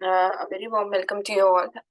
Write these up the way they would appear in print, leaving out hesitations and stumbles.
A very warm welcome to you all।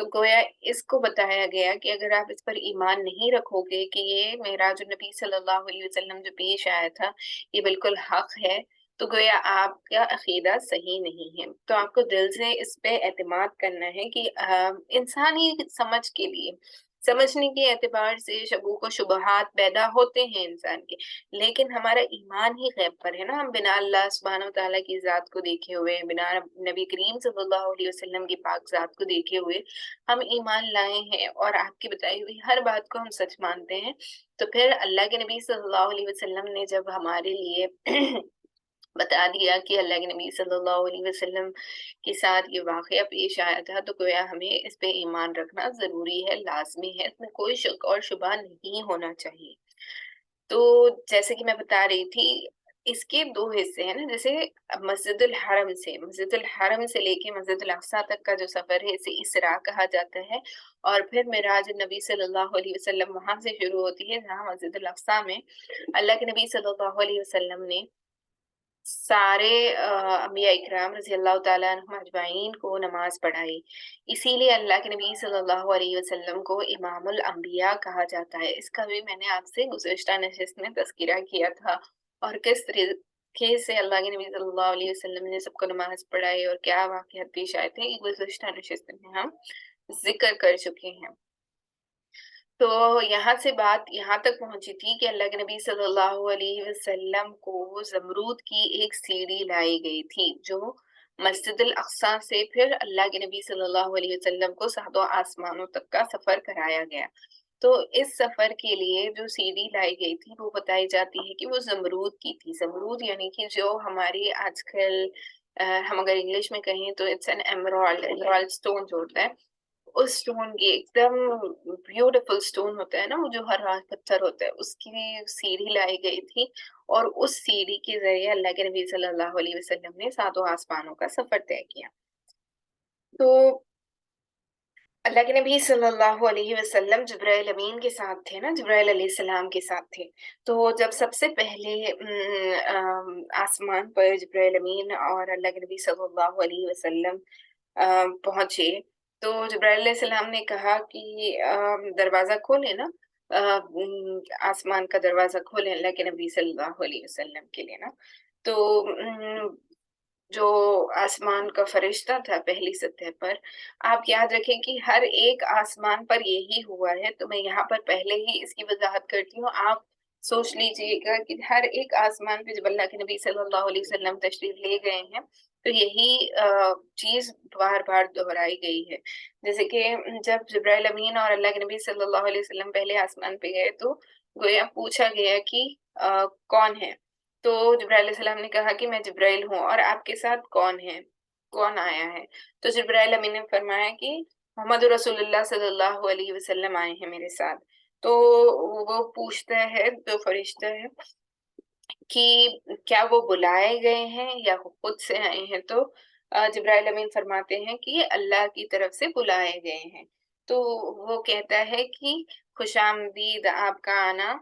تو گویا اس کو بتایا گیا کہ اگر آپ اس پر ایمان نہیں رکھوگے کہ یہ معراج النبی صلی اللہ علیہ وسلم جو پیش آیا تھا یہ بالکل حق ہے، تو گویا آپ کا عقیدہ صحیح نہیں ہے۔ تو آپ کو دل سے اس پہ اعتماد کرنا ہے کہ انسانی سمجھ کے لیے، سمجھنے کے اعتبار سے شکوک و شبہات پیدا ہوتے ہیں انسان کے، لیکن ہمارا ایمان ہی غیب پر ہے نا، ہم بنا اللہ سبحانہ و تعالیٰ کی ذات کو دیکھے ہوئے، بنا نبی کریم صلی اللہ علیہ وسلم کی پاک ذات کو دیکھے ہوئے ہم ایمان لائے ہیں اور آپ کی بتائی ہوئی ہر بات کو ہم سچ مانتے ہیں۔ تو پھر اللہ کے نبی صلی اللہ علیہ وسلم نے جب ہمارے لیے بتا دیا کہ اللہ کے نبی صلی اللہ علیہ وسلم کے ساتھ یہ واقعہ پیش آیا تھا، تو گویا ہمیں اس پہ ایمان رکھنا ضروری ہے، لازمی ہے، اس میں کوئی شک اور شبہ نہیں ہونا چاہیے۔ تو جیسے کہ میں بتا رہی تھی، اس کے دو حصے ہیں نا، جیسے مسجد الحرم سے لے کے مسجد الاقصیٰ تک کا جو سفر ہے اسے اسراء کہا جاتا ہے، اور پھر معراج النبی صلی اللہ علیہ وسلم وہاں سے شروع ہوتی ہے جہاں مسجد الاقصیٰ میں اللہ کے نبی صلی اللہ علیہ وسلم نے سارے انبیاء اکرام رضی اللہ تعالیٰ عنہم اجمعین کو نماز پڑھائی۔ اسی لیے اللہ کے نبی صلی اللہ علیہ وسلم کو امام الانبیاء کہا جاتا ہے۔ اس کا بھی میں نے آپ سے گزشتہ نشست میں تذکرہ کیا تھا، اور کس طریقے سے اللہ کے نبی صلی اللہ علیہ وسلم نے سب کو نماز پڑھائی اور کیا واقعات پیش آئے تھے، یہ گزشتہ نشست میں ہم ذکر کر چکے ہیں۔ تو یہاں سے بات یہاں تک پہنچی تھی کہ اللہ کے نبی صلی اللہ علیہ وسلم کو زمرود کی ایک سیڑھی لائی گئی تھی، جو مسجد الاقصیٰ سے پھر اللہ کے نبی صلی اللہ علیہ وسلم کو ساتوں آسمانوں تک کا سفر کرایا گیا۔ تو اس سفر کے لیے جو سیڑھی لائی گئی تھی وہ بتائی جاتی ہے کہ وہ زمرود کی تھی۔ زمرود یعنی کہ جو ہماری آج کل ہم اگر انگلش میں کہیں تو اٹس این ایمرالڈ اسٹون جو ہوتا ہے، اس اسٹون کی ایک دم بیوٹیفل اسٹون ہوتا ہے نا، وہ جو ہر راج پتھر ہوتا ہے، اس کی سیڑھی لائی گئی تھی، اور اس سیڑھی کے ذریعے اللہ کے نبی صلی اللہ علیہ وسلم نے ساتوں آسمانوں کا سفر طے کیا۔ تو اللہ کے نبی صلی اللہ علیہ وسلم جبرائیل امین کے ساتھ تھے نا، جبرائیل علیہ السلام کے ساتھ تھے۔ تو جب سب سے پہلے آسمان پر جبرائیل امین اور اللہ کے نبی صلی اللہ علیہ وسلم پہنچے، تو جبرائیل علیہ السلام نے کہا کہ دروازہ کھولے نا، آسمان کا دروازہ کھولے اللہ کے نبی صلی اللہ علیہ وسلم کے لیے نا۔ تو جو آسمان کا فرشتہ تھا پہلی سطح پر، آپ یاد رکھیں کہ ہر ایک آسمان پر یہی ہوا ہے، تو میں یہاں پر پہلے ہی اس کی وضاحت کرتی ہوں، آپ سوچ لیجئے گا کہ ہر ایک آسمان پہ جب اللہ کے نبی صلی اللہ علیہ وسلم تشریف لے گئے ہیں تو یہی چیز بار بار دہرائی گئی ہے۔ جیسے کہ جب جبرائیل امین اور اللہ کے نبی صلی اللہ علیہ وسلم پہلے آسمان پہ گئے تو گویا پوچھا گیا کہ کون ہے؟ تو جبرائیل علیہ السلام نے کہا کہ میں جبرائیل ہوں، اور آپ کے ساتھ کون ہے، کون آیا ہے؟ تو جبرائیل امین نے فرمایا کہ محمد رسول اللہ صلی اللہ علیہ وسلم آئے ہیں میرے ساتھ۔ تو وہ پوچھتا ہے، جو فرشتہ ہے، کہ کیا وہ بلائے گئے ہیں یا وہ خود سے آئے ہیں؟ تو جبرائیل امین فرماتے ہیں کہ یہ اللہ کی طرف سے بلائے گئے ہیں۔ تو وہ کہتا ہے کہ خوش آمدید، آپ کا آنا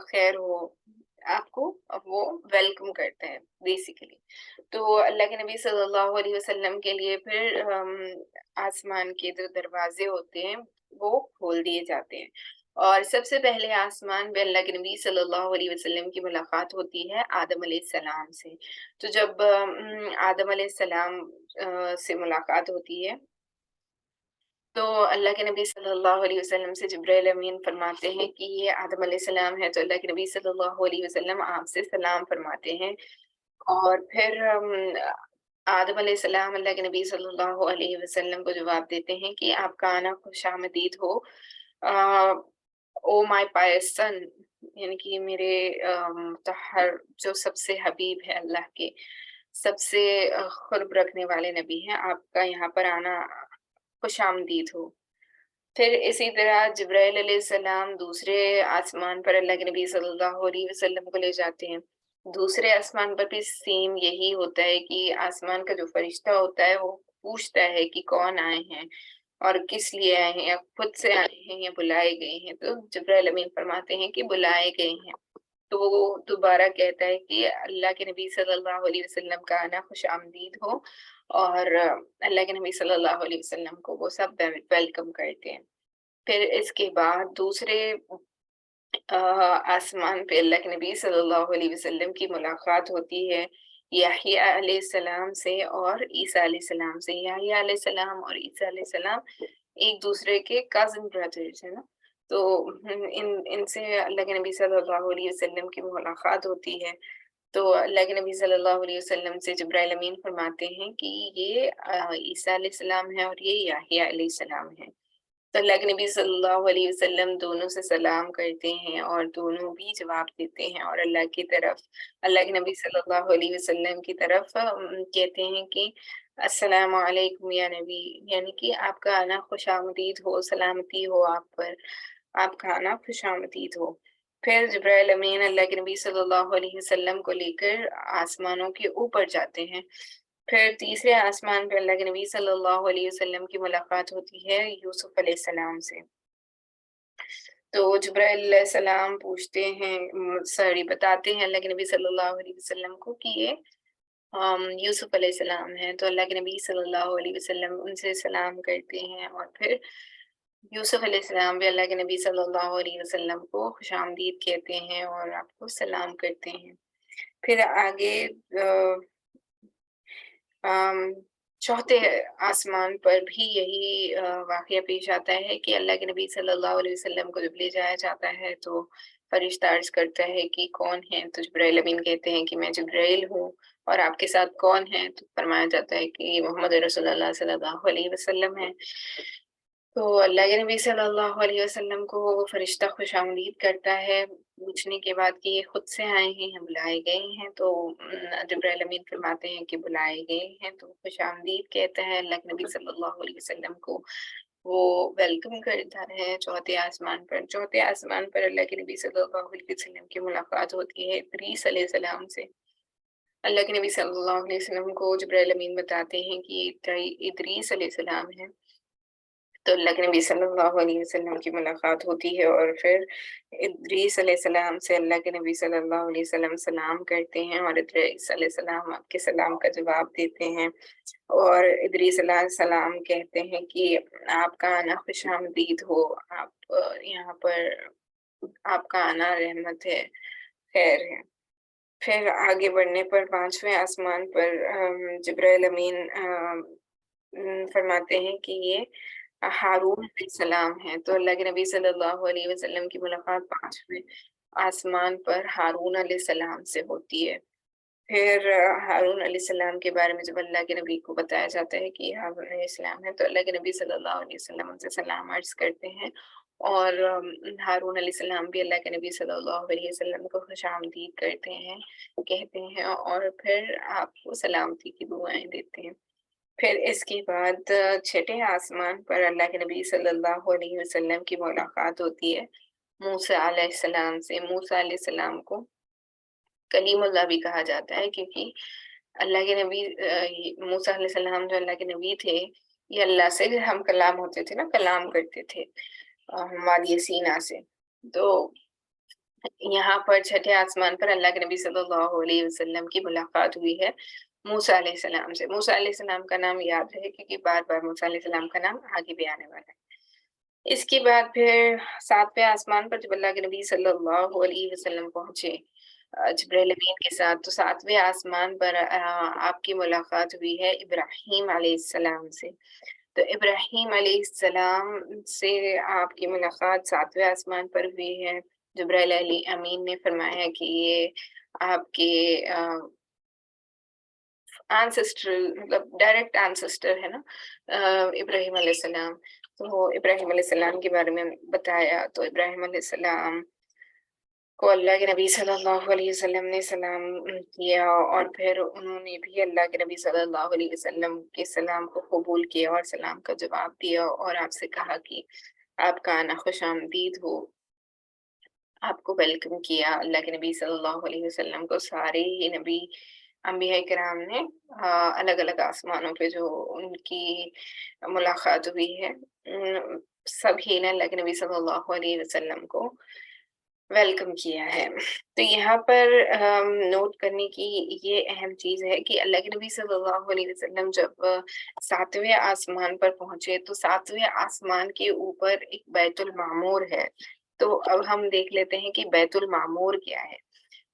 خیر ہو، آپ کو وہ ویلکم کرتا ہے بیسیکلی۔ تو اللہ کے نبی صلی اللہ علیہ وسلم کے لیے پھر آسمان کے جو دروازے ہوتے ہیں وہ کھول دیے جاتے ہیں، اور سب سے پہلے آسمان میں اللہ کے نبی صلی اللہ علیہ وسلم کی ملاقات ہوتی ہے آدم علیہ السلام سے۔ تو جب آدم علیہ السلام سے ملاقات ہوتی ہے تو اللہ کے نبی صلی اللہ علیہ وسلم سے جبرائیل امین فرماتے ہیں کہ یہ آدم علیہ السلام ہے، تو اللہ کے نبی صلی اللہ علیہ وسلم آپ سے سلام فرماتے ہیں، اور پھر آدم علیہ السلام اللہ کے نبی صلی اللہ علیہ وسلم کو جواب دیتے ہیں کہ آپ کا آنا خوش آمدید ہو، او مائی پائس سن، یعنی کہ میرے مطہر جو سب سے حبیب ہے، اللہ کے سب سے قرب رکھنے والے نبی ہیں، آپ کا یہاں پر آنا خوش آمدید ہو۔ پھر اسی طرح جبرائیل علیہ السلام دوسرے آسمان پر اللہ کے نبی صلی اللہ علیہ وسلم کو لے جاتے ہیں۔ دوسرے آسمان پر بھی سیم یہی ہوتا ہے کہ آسمان کا جو فرشتہ ہوتا ہے وہ پوچھتا ہے کہ کون آئے ہیں اور کس لیے آئے ہیں، یا خود سے آئے ہیں یا بلائے گئے ہیں۔ تو جبرائیل امین فرماتے ہیں کہ بلائے گئے ہیں۔ تو وہ دوبارہ کہتا ہے کہ اللہ کے نبی صلی اللہ علیہ وسلم کا آنا خوش آمدید ہو، اور اللہ کے نبی صلی اللہ علیہ وسلم کو وہ سب ویلکم کرتے ہیں۔ پھر اس کے بعد دوسرے آسمان پہ اللہ کے نبی صلی اللہ علیہ وسلم کی ملاقات ہوتی ہے یحییٰ علیہ السلام سے اور عیسیٰ علیہ السلام سے۔ یحییٰ علیہ السلام اور عیسیٰ علیہ السلام ایک دوسرے کے کزن برادرز ہیں نا، تو ان سے اللہ کے نبی صلی اللہ علیہ وسلم کی ملاقات ہوتی ہے۔ تو اللہ کے نبی صلی اللہ علیہ وسلم سے جبرائیل امین فرماتے ہیں کہ یہ عیسیٰ علیہ السلام ہے اور یہ یحییٰ علیہ السلام ہے۔ تو اللہ کے نبی صلی اللہ علیہ وسلم دونوں سے سلام کرتے ہیں اور دونوں بھی جواب دیتے ہیں، اور اللہ کی طرف، اللہ کے نبی صلی اللہ علیہ وسلم کی طرف کہتے ہیں کہ السلام علیکم یا نبی، یعنی کہ آپ کا آنا خوش آمدید ہو، سلامتی ہو آپ پر، آپ کا آنا خوش آمدید ہو۔ پھر جبرائیل امین اللہ کے نبی صلی اللہ علیہ وسلم کو لے کر آسمانوں کے اوپر جاتے ہیں۔ پھر تیسرے آسمان پہ اللہ کے نبی صلی اللہ علیہ وسلم کی ملاقات ہوتی ہے یوسف علیہ السلام سے۔ تو جبرائیل علیہ السلام پوچھتے ہیں، بتاتے ہیں اللہ کے نبی صلی اللہ علیہ وسلم کو کہ یہ یوسف علیہ السلام ہے۔ تو اللہ کے نبی صلی اللہ علیہ وسلم ان سے سلام کرتے ہیں، اور پھر یوسف علیہ السلام بھی اللہ کے نبی صلی اللہ علیہ وسلم کو خوش آمدید کہتے ہیں اور آپ کو سلام کرتے ہیں۔ پھر آگے چوتھے آسمان پر بھی یہی واقعہ پیش آتا ہے کہ اللہ کے نبی صلی اللہ علیہ وسلم کو جب لے جایا جاتا ہے تو فرشتہ عرض کرتا ہے کہ کون ہے؟ تو جبرائیل امین کہتے ہیں کہ میں جبرائیل ہوں، اور آپ کے ساتھ کون ہے؟ تو فرمایا جاتا ہے کہ محمد رسول اللہ صلی اللہ علیہ وسلم ہے۔ تو اللہ کے نبی صلی اللہ علیہ وسلم کو وہ فرشتہ خوش آمدید کرتا ہے، پوچھنے کے بعد کہ یہ خود سے آئے ہیں بلائے گئے ہیں؟ تو جبرائیل امین فرماتے ہیں کہ بلائے گئے ہیں، تو خوش آمدید کہتا ہے اللہ کے نبی صلی اللہ علیہ وسلم کو، وہ ویلکم کرتا ہے چوتھے آسمان پر۔ چوتھے آسمان پر اللہ کے نبی صلی اللہ علیہ وسلم کی ملاقات ہوتی ہے ادریس علیہ السلام سے۔ اللہ کے نبی صلی اللہ علیہ وسلم کو جبرائیل امین بتاتے ہیں کہ یہ ادریس علیہ السلام ہے۔ تو اللہ کے نبی صلی اللہ علیہ وسلم کی ملاقات ہوتی ہے، اور پھر ادریس علیہ السلام سے اللہ کے نبی صلی اللہ علیہ وسلم سلام کرتے ہیں، اور ادریس علیہ السلام آپ کے سلام کا جواب دیتے ہیں، اور ادریس علیہ السلام کہتے ہیں کہ آپ کا آنا خوش آمدید ہو، آپ یہاں پر آپ کا آنا رحمت ہے، خیر ہے۔ پھر آگے بڑھنے پر پانچویں آسمان پر جبرائیل امین فرماتے ہیں کہ یہ ہارون علیہ السلام ہے۔ تو اللہ کے نبی صلی اللہ علیہ وسلم کی ملاقات پانچویں آسمان پر ہارون علیہ السلام سے ہوتی ہے۔ پھر ہارون علیہ السلام کے بارے میں جب اللہ کے نبی کو بتایا جاتا ہے کہ یہ ہارون علیہ السلام ہے، تو اللہ کے نبی صلی اللہ علیہ وسلم ان سے سلام عرض کرتے ہیں، اور ہارون علیہ السلام بھی اللہ کے نبی صلی اللہ علیہ وسلم کو خوش آمدید کرتے ہیں، کہتے ہیں، اور پھر آپ کو سلامتی کی دعائیں دیتے ہیں۔ پھر اس کے بعد چھٹے آسمان پر اللہ کے نبی صلی اللہ علیہ وسلم کی ملاقات ہوتی ہے موسیٰ علیہ السلام سے۔ موسیٰ علیہ السلام کو کلیم اللہ بھی کہا جاتا ہے، کیونکہ اللہ کے نبی موسیٰ علیہ السلام جو اللہ کے نبی تھے، یہ اللہ سے ہم کلام ہوتے تھے نا، کلام کرتے تھے وادی سینا سے۔ تو یہاں پر چھٹے آسمان پر اللہ کے نبی صلی اللہ علیہ وسلم کی ملاقات ہوئی ہے موسیٰ علیہ السلام سے۔ موسیٰ علیہ السلام کا نام یاد رہے، کیونکہ بار بار موسیٰ علیہ السلام کا نام آگے بھی آنے والا ہے۔ اس کے بعد پھر ساتویں آسمان پر جب اللہ کے نبی صلی اللہ علیہ وسلم پہنچے جبرائیل امین کے ساتھ، تو ساتویں آسمان پر آپ کی ملاقات ہوئی ہے ابراہیم علیہ السلام سے۔ تو ابراہیم علیہ السلام سے آپ کی ملاقات ساتویں آسمان پر ہوئی ہے۔ جبرائیل امین نے فرمایا کہ یہ آپ کے آنسسٹر، مطلب ڈائریکٹ آنسسٹر ہے نا ابراہیم علیہ السلام۔ تو ابراہیم علیہ السلام کے بارے میں بتایا، تو ابراہیم علیہ السلام کو اللہ کے نبی صلی اللہ علیہ وسلم نے سلام کیا، اور پھر انہوں نے بھی اللہ کے نبی صلی اللہ علیہ وسلم کے سلام کو قبول کیا اور سلام کا جواب دیا، اور آپ سے کہا کہ آپ کا آنا خوش آمدید ہو، آپ کو ویلکم کیا۔ اللہ کے نبی صلی اللہ علیہ وسلم کو سارے ہی نبی انبیاء کرام نے الگ الگ آسمانوں پہ جو ان کی ملاقات ہوئی ہے، سبھی نے اللہ کے نبی صلی اللہ علیہ وسلم کو ویلکم کیا ہے۔ تو یہاں پر نوٹ کرنے کی یہ اہم چیز ہے کہ اللہ کے نبی صلی اللہ علیہ وسلم جب 7ویں آسمان پر پہنچے تو 7ویں آسمان کے اوپر ایک بیت المعمور ہے۔ تو اب ہم دیکھ لیتے ہیں کہ بیت المعمور کیا ہے۔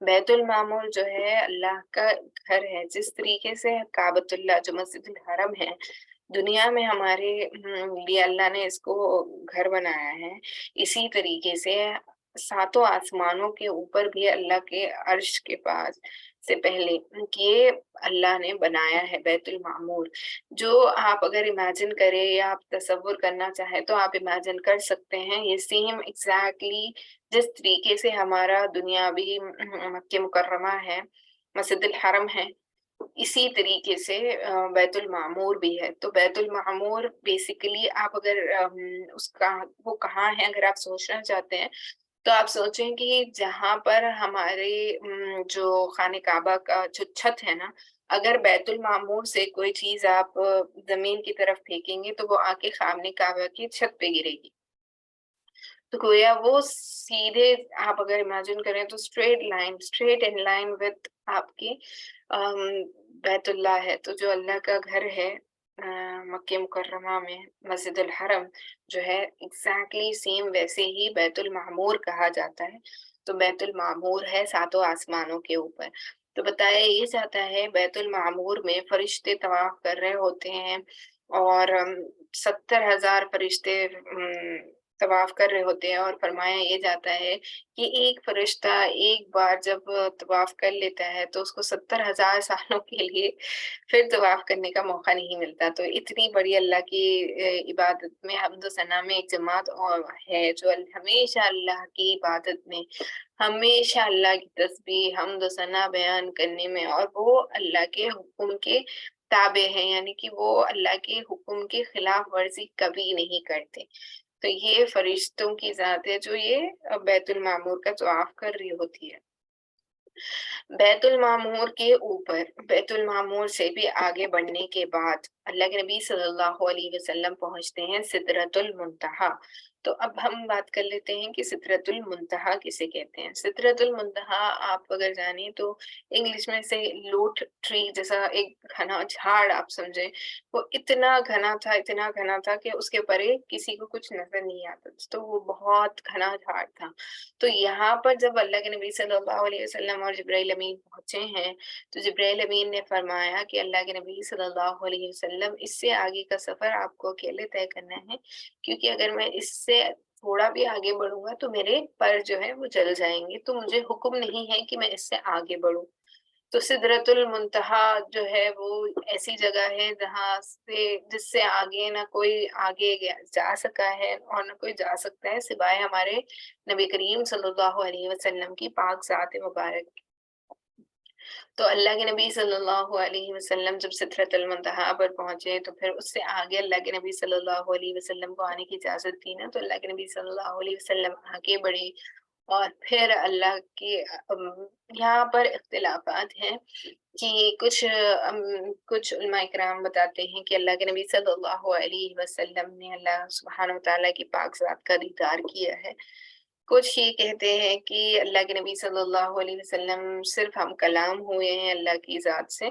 بیت المعمور جو ہے اللہ کا گھر ہے، جس طریقے سے کعبۃ اللہ جو مسجد الحرم ہے، دنیا میں ہمارے لیے اللہ نے اس کو گھر بنایا ہے، اسی طریقے سے ساتوں آسمانوں کے اوپر بھی اللہ کے عرش کے پاس سے پہلے یہ اللہ نے بنایا ہے بیت المعمور، جو آپ اگر امیجن کریں یا آپ تصور کرنا چاہیں تو آپ امیجن کر سکتے ہیں، یہ سیم ایگزیکٹلی جس طریقے سے ہمارا دنیاوی مکہ مکرمہ ہے، مسجد الحرم ہے، اسی طریقے سے بیت المعمور بھی ہے۔ تو بیت المعمور بیسیکلی آپ اگر اس کا وہ کہاں ہے اگر آپ سوچنا چاہتے ہیں تو آپ سوچیں کہ جہاں پر ہمارے جو خانہ کعبہ کا جو چھت ہے نا، اگر بیت المعمور سے کوئی چیز آپ زمین کی طرف پھینکیں گے تو وہ آ کے خانہ کعبہ کی چھت پہ گرے گی۔ تو گویا وہ سیدھے آپ اگر امیجن کریں تو اسٹریٹ ان لائن وتھ آپ کی ام، بیت اللہ ہے۔ تو جو اللہ کا گھر ہے مکہ مکرمہ میں مسجد الحرم جو ہے ایگزیکٹلی سیم ویسے ہی بیت المعمور کہا جاتا ہے۔ تو بیت المعمور ہے ساتوں آسمانوں کے اوپر۔ تو بتایا یہ جاتا ہے بیت المعمور میں فرشتے طواف کر رہے ہوتے ہیں اور 70,000 فرشتے طواف کر رہے ہوتے ہیں، اور فرمایا یہ جاتا ہے کہ ایک فرشتہ ایک بار جب طواف کر لیتا ہے تو اس کو 70,000 سالوں کے لیے پھر طواف کرنے کا موقع نہیں ملتا۔ تو اتنی بڑی اللہ کی عبادت میں حمد و ثنا میں ایک جماعت اور ہے جو ہمیشہ اللہ کی عبادت میں، ہمیشہ اللہ کی تسبیح حمد و ثنا بیان کرنے میں، اور وہ اللہ کے حکم کے تابع ہیں، یعنی کہ وہ اللہ کے حکم کی خلاف ورزی کبھی نہیں کرتے۔ تو یہ فرشتوں کی ذات ہے جو یہ بیت المعمور کا طواف کر رہی ہوتی ہے۔ بیت المعمور کے اوپر بیت المعمور سے بھی آگے بڑھنے کے بعد اللہ کے نبی صلی اللہ علیہ وسلم پہنچتے ہیں سدرۃ المنتہا۔ تو اب ہم بات کر لیتے ہیں کہ سدرۃ المنتہا کسے کہتے ہیں۔ سدرۃ المنتہا آپ اگر جانیں تو انگلش میں سے لوٹ ٹری جیسا ایک گھنا جھاڑ آپ سمجھیں، وہ اتنا گھنا تھا کہ اس کے پرے کسی کو کچھ نظر نہیں آتا، تو وہ بہت گھنا جھاڑ تھا۔ تو یہاں پر جب اللہ کے نبی صلی اللہ علیہ وسلم اور جبرائیل امین پہنچے ہیں تو جبرائیل امین نے فرمایا کہ اللہ کے نبی صلی اللہ علیہ وسلم اس سے آگے کا سفر آپ کو اکیلے طے کرنا ہے، کیونکہ اگر میں اس سے تھوڑا بھی آگے بڑھوں گا تو میرے پر جو ہے وہ جل جائیں گے، تو مجھے حکم نہیں ہے کہ میں اس سے آگے بڑھوں۔ تو سدرۃ المنتہا جو ہے وہ ایسی جگہ ہے جس سے آگے نہ کوئی آگے جا سکا ہے اور نہ کوئی جا سکتا ہے سوائے ہمارے نبی کریم صلی اللہ علیہ وسلم کی پاک ذات مبارک۔ تو اللہ کے نبی صلی اللہ علیہ وسلم جب سدرۃ المنتہا پر پہنچے تو پھر اس سے آگے اللہ کے نبی صلی اللہ علیہ وسلم کو آنے کی اجازت تھی نا، تو اللہ کے نبی صلی اللہ علیہ وسلم آگے بڑھے، اور پھر اللہ کی یہاں پر اختلافات ہیں کہ کچھ علماء کرام بتاتے ہیں کہ اللہ کے نبی صلی اللہ علیہ وسلم نے اللہ سبحانہ و تعالیٰ کی پاک ذات کا دیدار کیا ہے۔ کچھ یہ کہتے ہیں کہ اللہ کے نبی صلی اللہ علیہ وسلم صرف ہم کلام ہوئے ہیں اللہ کی ذات سے،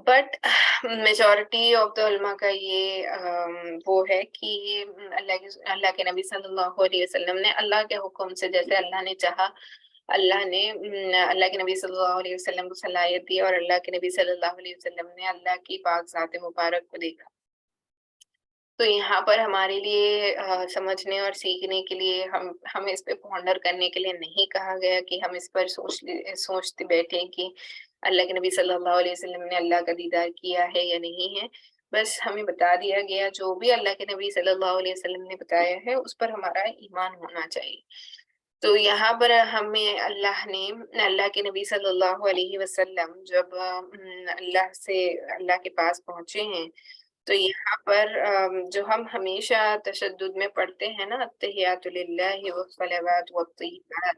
بٹ میجورٹی آف دا علماء کا یہ وہ ہے کہ اللہ کے نبی صلی اللہ علیہ وسلم نے اللہ کے حکم سے، جیسے اللہ نے چاہا، اللہ نے اللہ کے نبی صلی اللہ علیہ وسلم کو صلاحیت دی، اور اللہ کے نبی صلی اللہ علیہ وسلم نے اللہ کی پاک ذات مبارک کو دیکھا۔ تو یہاں پر ہمارے لیے سمجھنے اور سیکھنے کے لیے ہمیں اس پہ پونڈر کرنے کے لیے نہیں کہا گیا کہ ہم اس پر سوچتے بیٹھیں کہ اللہ کے نبی صلی اللہ علیہ وسلم نے اللہ کا دیدار کیا ہے یا نہیں ہے۔ بس ہمیں بتا دیا گیا جو بھی اللہ کے نبی صلی اللہ علیہ وسلم نے بتایا ہے اس پر ہمارا ایمان ہونا چاہیے۔ تو یہاں پر ہمیں اللہ کے نبی صلی اللہ علیہ وسلم جب اللہ کے پاس پہنچے ہیں، تو یہاں پر جو ہم ہمیشہ تشدد میں پڑھتے ہیں نا، التحیات للہ والصلوات والطیبات،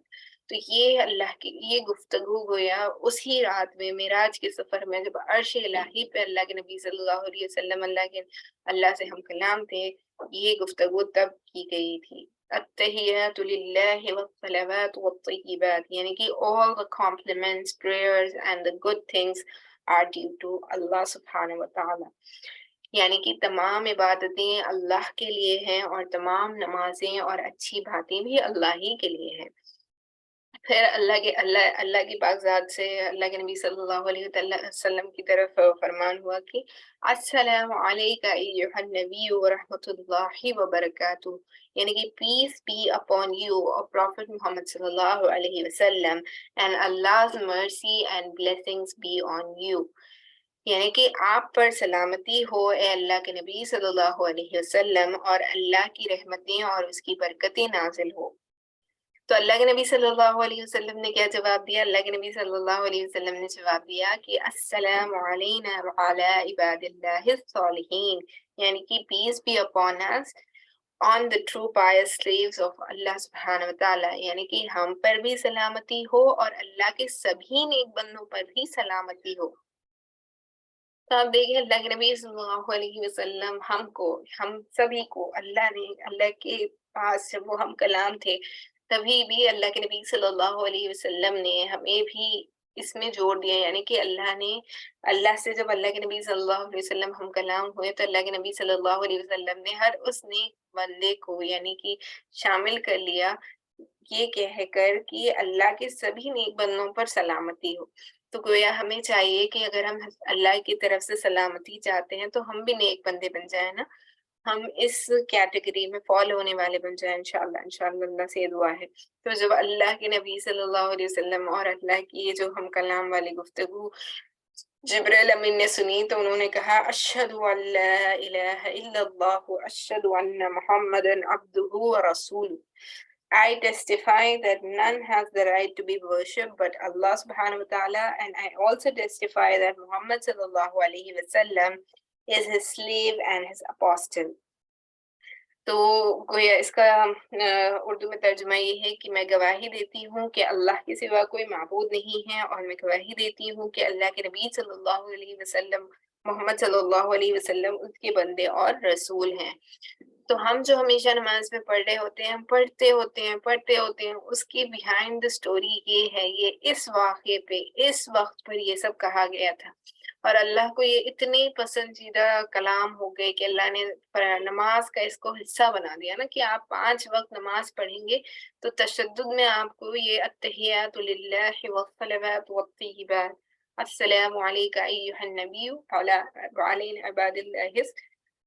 تو یہ اللہ کی یہ گفتگو گویا اسی رات میں معراج کے سفر میں جب عرش الہی پہ اللہ کے نبی صلی اللہ علیہ وسلم اللہ سے ہم کلام تھے، یہ گفتگو تب کی گئی تھی۔ التحیات للہ والصلوات والطیبات، یعنی کہ all the compliments, prayers and the good things are due to اللہ سبحانہ و تعالی، یعنی کہ تمام عبادتیں اللہ کے لیے ہیں اور تمام نمازیں اور اچھی باتیں بھی اللہ ہی کے لیے ہیں۔ پھر اللہ کی پاک ذات سے اللہ کے نبی صلی اللہ علیہ وسلم کی طرف فرمان ہوا کہ السلام علیکہ ایہا النبی ورحمۃ اللہ وبرکاتہ، یعنی کہ peace be upon you O prophet Muhammad صلی اللہ علیہ وسلم and Allah's mercy and blessings be on you، یعنی کہ آپ پر سلامتی ہو اے اللہ کے نبی صلی اللہ علیہ وسلم، اور اللہ کی رحمتیں اور اس کی برکتیں نازل ہو۔ تو اللہ کے نبی صلی اللہ علیہ وسلم نے کیا جواب دیا؟ اللہ کے نبی صلی اللہ علیہ وسلم نے جواب دیا کہ السلام علینا وعلی عباد اللہ الصالحین، یعنی کہ peace be upon us on the true pious slaves of اللہ سبحانہ وتعالی، یعنی کہ ہم پر بھی سلامتی ہو اور اللہ کے سبھی نیک بندوں پر بھی سلامتی ہو۔ تو آپ دیکھیں اللہ کے نبی صلی اللہ علیہ وسلم ہم سبھی کو اللہ کے پاس جب وہ ہم کلام تھے تبھی بھی اللہ کے نبی صلی اللہ علیہ وسلم نے ہمیں بھی اس میں جوڑ دیا، یعنی کہ اللہ سے جب اللہ کے نبی صلی اللہ علیہ وسلم ہم کلام ہوئے تو اللہ کے نبی صلی اللہ علیہ وسلم نے ہر اس نیک بندے کو یعنی کہ شامل کر لیا یہ کہہ کر کہ اللہ کے سبھی نیک بندوں پر سلامتی ہو۔ تو گویا ہمیں چاہیے کہ اگر ہم اللہ کی طرف سے سلامتی چاہتے ہیں تو ہم بھی نیک بندے بن جائیں نا، ہم اس کیٹیگری میں فال ہونے والے بن جائیں انشاءاللہ اللہ سے یہ دعا ہے۔ تو جب اللہ کے نبی صلی اللہ علیہ وسلم اور اللہ کی یہ جو ہم کلام والی گفتگو جبرائیل امین نے سنی تو انہوں نے کہا اشہد ان لا الہ الا اللہ اشہد ان محمدا عبدہ ورسولہ، I testify that none has the right to be worshipped but Allah subhanahu wa ta'ala, and I also testify that Muhammad sallallahu alayhi wa sallam is his slave and his apostle۔ تو گویا اس کا اردو میں ترجمہ یہ ہے کہ میں گواہی دیتی ہوں کہ اللہ کے سوا کوئی معبود نہیں ہے، اور میں گواہی دیتی ہوں کہ اللہ کے نبی صلی اللہ علیہ وسلم محمد صلی اللہ علیہ وسلم اس کے بندے اور رسول ہیں۔ تو ہم جو ہمیشہ نماز میں پڑھ رہے ہوتے ہیں، پڑھتے ہوتے ہیں، اس کی بیہائنڈ دا سٹوری یہ ہے، یہ اس واقعے پہ اس وقت پر یہ سب کہا گیا تھا، اور اللہ کو یہ اتنی پسندیدہ کلام ہو گئے کہ اللہ نے نماز کا اس کو حصہ بنا دیا نا کہ آپ 5 وقت نماز پڑھیں گے تو تشدد میں آپ کو یہ التحیات للہ والصلوات والطیبات السلام علیکہ ایہا النبی وعلینا عباد اللہ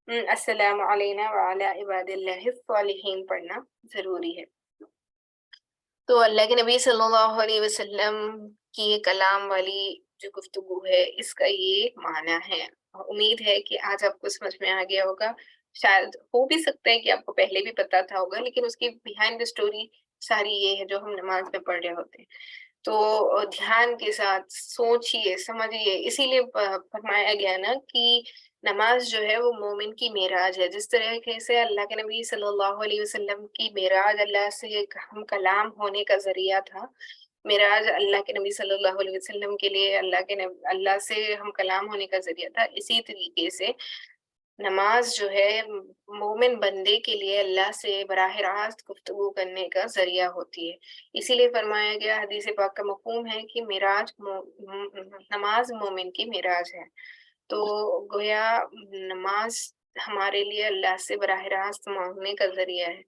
السلام علینا وعلی عباد اللہ الصالحین پڑھنا ضروری ہے۔ تو اللہ کے نبی صلی اللہ علیہ وسلم کی یہ کلام والی جو گفتگو ہے اس کا یہ معنی ہے، امید ہے کہ آج آپ کو سمجھ میں آ گیا ہوگا، شاید ہو بھی سکتا ہے کہ آپ کو پہلے بھی پتا تھا ہوگا، لیکن اس کی بیہائنڈ دا سٹوری ساری یہ ہے جو ہم نماز میں پڑھ رہے ہوتے ہیں۔ تو دھیان کے ساتھ سوچئے سمجھیے، اسی لیے فرمایا گیا نا کہ نماز جو ہے وہ مومن کی معراج ہے، جس طریقے سے اللہ کے نبی صلی اللہ علیہ وسلم کی معراج اللہ سے ہم کلام ہونے کا ذریعہ تھا، معراج اللہ کے نبی صلی اللہ علیہ وسلم کے لیے اللہ سے ہم کلام ہونے کا ذریعہ تھا، اسی طریقے سے نماز جو ہے مومن بندے کے لیے اللہ سے براہ راست گفتگو کرنے کا ذریعہ ہوتی ہے۔ اسی لیے فرمایا گیا، حدیث پاک کا مفہوم ہے کہ نماز مومن کی معراج ہے۔ تو گویا نماز ہمارے لیے اللہ سے براہ راست مانگنے کا ذریعہ ہے۔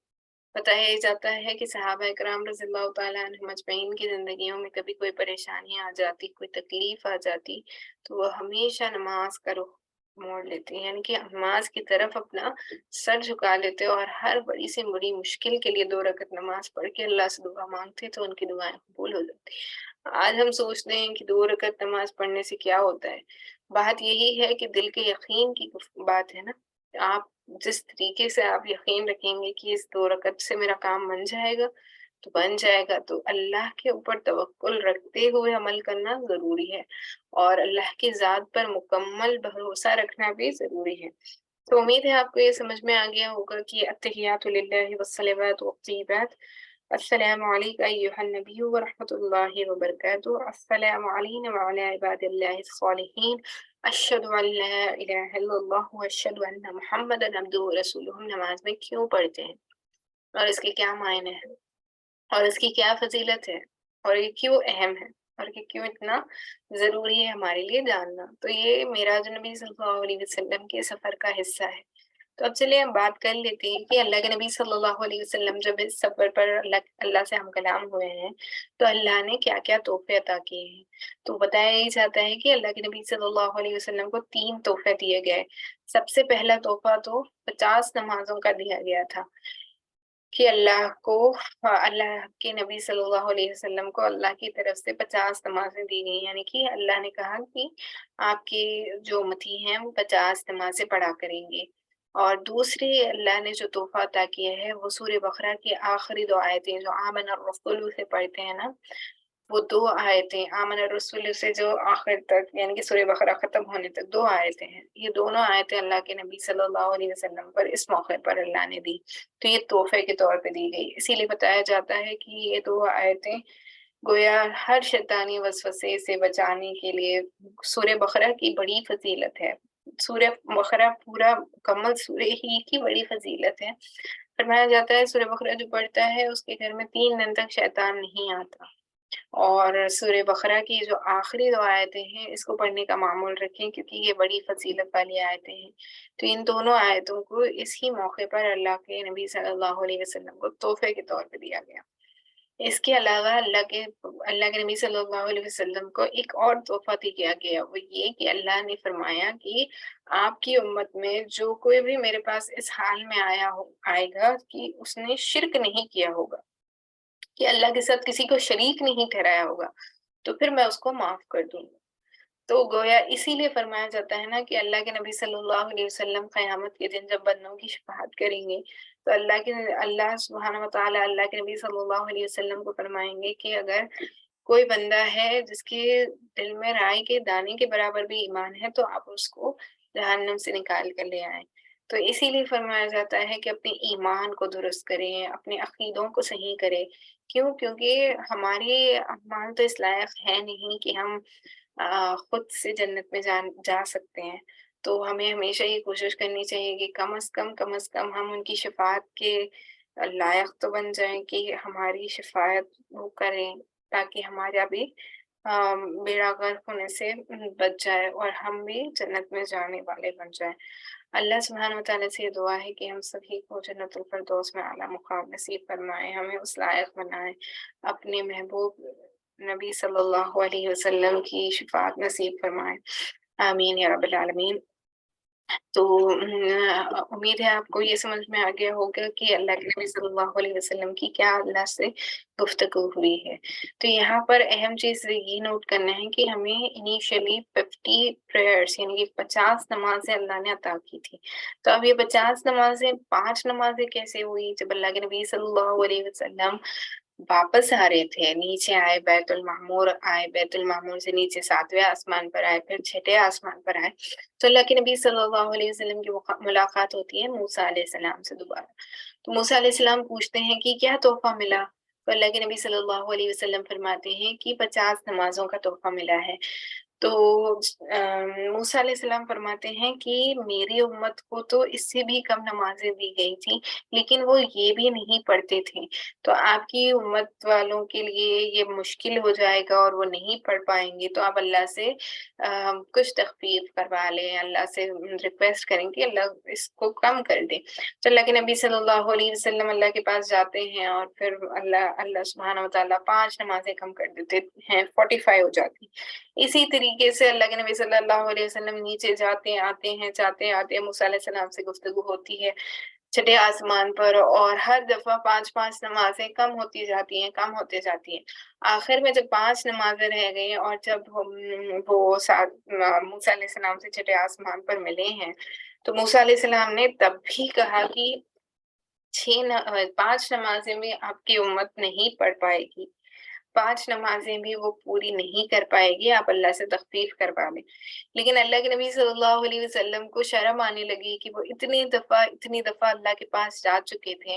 بتایا جاتا ہے کہ صحابہ اکرام رضی اللہ تعالیٰ عنہم اجمعین کی زندگیوں میں کبھی کوئی پریشانی آ جاتی، کوئی تکلیف آ جاتی تو وہ ہمیشہ نماز کا رخ موڑ لیتے ہیں، یعنی کہ نماز کی طرف اپنا سر جھکا لیتے اور ہر بڑی سے بڑی مشکل کے لیے 2 رکعت نماز پڑھ کے اللہ سے دعا مانگتے تو ان کی دعائیں قبول ہو جاتی۔ آج ہم سوچتے ہیں کہ 2 رکعت نماز پڑھنے سے کیا ہوتا ہے، بات یہی ہے کہ دل کے یقین کی بات ہے نا، آپ جس طریقے سے آپ یقین رکھیں گے کہ اس 2 رکعت سے میرا کام بن جائے گا تو بن جائے گا، تو اللہ کے اوپر توکل رکھتے ہوئے عمل کرنا ضروری ہے اور اللہ کی ذات پر مکمل بھروسہ رکھنا بھی ضروری ہے۔ تو امید ہے آپ کو یہ سمجھ میں آ گیا ہوگا کہ التحیات للہ والصلوات والطیبات السلام علیکہ ایہا النبی ورحمۃ اللہ وبرکاتہ، السلام علینا وعلی عباد اللہ الصالحین، اشہد ان لا الہ الا اللہ واشہد ان محمدا عبدہ ورسولہ، ہم نماز میں کیوں پڑھتے ہیں؟ اور اس کے کیا معنی ہیں اور اس کی کیا فضیلت ہے اور یہ کیوں اہم ہے اور یہ کیوں اتنا ضروری ہے ہمارے لیے جاننا۔ تو یہ معراج نبی صلی اللہ علیہ وسلم کے سفر کا حصہ ہے۔ تو اب چلیے ہم بات کر لیتے ہیں کہ اللہ کے نبی صلی اللہ علیہ وسلم جب اس سفر پر اللہ سے ہم کلام ہوئے ہیں تو اللہ نے کیا کیا تحفے عطا کیے ہیں۔ تو بتایا یہی جاتا ہے کہ اللہ کے نبی صلی اللہ علیہ وسلم کو 3 تحفے دیے گئے۔ سب سے پہلا تحفہ تو 50 نمازوں کا دیا گیا تھا کہ اللہ کے نبی صلی اللہ علیہ وسلم کو اللہ کی طرف سے 50 نمازیں دی گئی، یعنی کہ اللہ نے کہا کہ آپ کے جو امتی ہیں وہ 50 نمازیں پڑھا کریں گے۔ اور دوسری اللہ نے جو تحفہ عطا کیا ہے وہ سورہ بقرہ کی آخری 2 آیتیں جو آمن الرسول سے پڑھتے ہیں نا، وہ 2 آیتیں آمن الرسول سے جو آخر تک یعنی کہ سورہ بقرہ ختم ہونے تک 2 آیتیں ہیں، یہ دونوں آیتیں اللہ کے نبی صلی اللہ علیہ وسلم پر اس موقع پر اللہ نے دی، تو یہ تحفے کے طور پہ دی گئی۔ اسی لیے بتایا جاتا ہے کہ یہ 2 آیتیں گویا ہر شیطانی وسوسے سے بچانے کے لیے سورہ بقرہ کی بڑی فضیلت ہے۔ سورہ بقرہ پورا مکمل سورہ ہی کی بڑی فضیلت ہے۔ فرمایا جاتا ہے سورہ بقرہ جو پڑھتا ہے اس کے گھر میں 3 دن تک شیطان نہیں آتا۔ اور سورہ بقرہ کی جو آخری 2 آیتیں ہیں اس کو پڑھنے کا معمول رکھیں کیونکہ یہ بڑی فضیلت والی آیتیں ہیں۔ تو ان دونوں آیتوں کو اس ہی موقع پر اللہ کے نبی صلی اللہ علیہ وسلم کو تحفے کے طور پہ دیا گیا۔ اس کے علاوہ اللہ کے نبی صلی اللہ علیہ وسلم کو ایک اور تحفہ دیا گیا، وہ یہ کہ اللہ نے فرمایا کہ آپ کی امت میں جو کوئی بھی میرے پاس اس حال میں آئے گا کہ اس نے شرک نہیں کیا ہوگا، کہ اللہ کے ساتھ کسی کو شریک نہیں ٹھہرایا ہوگا، تو پھر میں اس کو معاف کر دوں گا۔ تو گویا اسی لیے فرمایا جاتا ہے نا کہ اللہ کے نبی صلی اللہ علیہ وسلم قیامت کے دن جب بندوں کی شفاعت کریں گے تو اللہ سبحانہ و تعالیٰ اللہ کے نبی صلی اللہ علیہ وسلم کو فرمائیں گے کہ اگر کوئی بندہ ہے جس کے دل میں رائے کے دانے کے برابر بھی ایمان ہے تو آپ اس کو جہنم سے نکال کر لے آئیں۔ تو اسی لیے فرمایا جاتا ہے کہ اپنے ایمان کو درست کریں، اپنے عقیدوں کو صحیح کریں۔ کیونکہ ہمارے اعمال تو اس لائق ہے نہیں کہ ہم خود سے جنت میں جا سکتے ہیں، تو ہمیں ہمیشہ یہ کوشش کرنی چاہیے کہ کم از کم ہم ان کی شفاعت کے لائق تو بن جائیں کہ ہماری شفاعت وہ کریں تاکہ ہمارا بھی بیڑا غرق ہونے سے بچ جائے اور ہم بھی جنت میں جانے والے بن جائیں۔ اللہ سبحانہ و تعالیٰ سے یہ دعا ہے کہ ہم سبھی کو جنت الفردوس میں اعلیٰ مقام نصیب فرمائے، ہمیں اس لائق بنائے، اپنے محبوب نبی صلی اللہ علیہ وسلم کی شفاعت نصیب فرمائے، آمین یا رب العالمین۔ تو امید ہے آپ کو یہ سمجھ میں آ گیا ہوگا کہ اللہ کے نبی صلی اللہ علیہ وسلم کی کیا اللہ سے گفتگو ہوئی ہے۔ تو یہاں پر اہم چیز یہ نوٹ کرنا ہے کہ ہمیں انیشلی 50 پریئرس یعنی کہ 50 نمازیں اللہ نے عطا کی تھی۔ تو اب یہ 50 نمازیں 5 نمازیں کیسے ہوئی؟ جب اللہ کے نبی صلی اللہ علیہ وسلم واپس آ رہے تھے، نیچے آئے، بیت المعمور سے نیچے 7ویں آسمان پر آئے، پھر 6ٹھے آسمان پر آئے، تو اللہ کے نبی صلی اللہ علیہ وسلم کی ملاقات ہوتی ہے موسیٰ علیہ السلام سے دوبارہ۔ تو موسیٰ علیہ السلام پوچھتے ہیں کہ کیا تحفہ ملا؟ تو اللہ کے نبی صلی اللہ علیہ وسلم فرماتے ہیں کہ 50 نمازوں کا تحفہ ملا ہے۔ تو موسیٰ علیہ السلام فرماتے ہیں کہ میری امت کو تو اس سے بھی کم نمازیں دی گئی تھی لیکن وہ یہ بھی نہیں پڑھتے تھے، تو آپ کی امت والوں کے لیے یہ مشکل ہو جائے گا اور وہ نہیں پڑھ پائیں گے، تو آپ اللہ سے کچھ تخفیف کروا لیں، اللہ سے ریکویسٹ کریں کہ اللہ اس کو کم کر دے۔ تو اللہ کے نبی صلی اللہ علیہ وسلم اللہ کے پاس جاتے ہیں اور پھر اللہ سبحانہ و تعالیٰ 5 نمازیں کم کر دیتے ہیں، 45 ہو جاتی۔ اسی طریقے سے اللہ کے نبی صلی اللہ علیہ وسلم نیچے جاتے آتے ہیں، موسیٰ علیہ السلام سے گفتگو ہوتی ہے 6ٹھے آسمان پر، اور ہر دفعہ 5 نمازیں کم ہوتی جاتی ہیں۔ آخر میں جب 5 نمازیں رہ گئی اور جب وہ موسیٰ علیہ السلام سے 6ٹھے آسمان پر ملے ہیں تو موسیٰ علیہ السلام نے تب بھی کہا کہ 5 نمازیں بھی آپ کی امت نہیں پڑھ پائے گی، 5 نمازیں بھی وہ پوری نہیں کر پائے گی، آپ اللہ سے تخفیف کروا لیں۔ لیکن اللہ کے نبی صلی اللہ علیہ وسلم کو شرم آنے لگی کہ وہ اتنی دفعہ اللہ کے پاس جا چکے تھے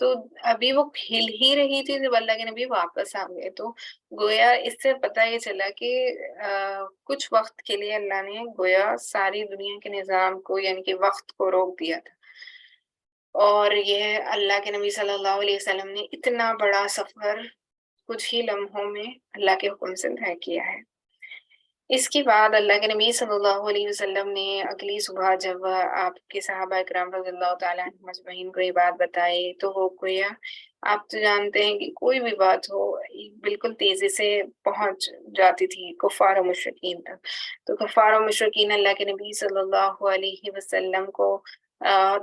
تو ابھی وہ ہل ہی رہی تھی جب اللہ کے نبی واپس آ گئے. تو گویا اس سے پتہ یہ چلا کہ کچھ وقت کے لیے اللہ نے گویا ساری دنیا کے نظام کو یعنی کہ وقت کو روک دیا تھا. اور یہ اللہ کے نبی صلی اللہ علیہ وسلم نے اتنا بڑا سفر کچھ ہی لمحوں میں اللہ کے حکم سے طے کیا ہے. اس کے بعد اللہ کے نبی صلی اللہ علیہ وسلم نے اگلی صبح جب آپ کے صحابہ اکرام رضی اللہ تعالیٰ عنہم مجمعین کو یہ بات بتائی تو وہ گویا آپ تو جانتے ہیں کہ کوئی بھی بات ہو بالکل تیزی سے پہنچ جاتی تھی کفار و مشرکین تک. تو کفار و مشرکین اللہ کے نبی صلی اللہ علیہ وسلم کو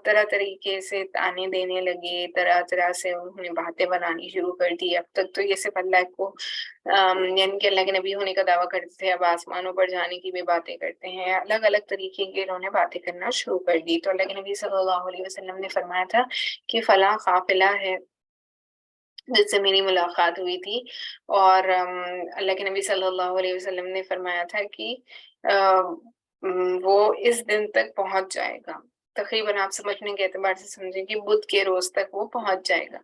طرح طریقے سے تانے دینے لگے, طرح طرح سے انہوں نے باتیں بنانی شروع کر دی. اب تک تو یہ صرف اللہ کو یعنی کہ اللہ کے نبی ہونے کا دعویٰ کرتے تھے, اب آسمانوں پر جانے کی بھی باتیں کرتے ہیں. الگ الگ طریقے کی انہوں نے باتیں کرنا شروع کر دی. تو اللہ کے نبی صلی اللہ علیہ وسلم نے فرمایا تھا کہ فلاں قافلہ ہے جس سے میری ملاقات ہوئی تھی, اور اللہ کے نبی صلی اللہ علیہ وسلم نے فرمایا تھا کہ وہ اس دن تک پہنچ جائے گا. تقریباً آپ سمجھنے کے اعتبار سے سمجھیں کہ بدھ کے روز تک وہ پہنچ جائے گا.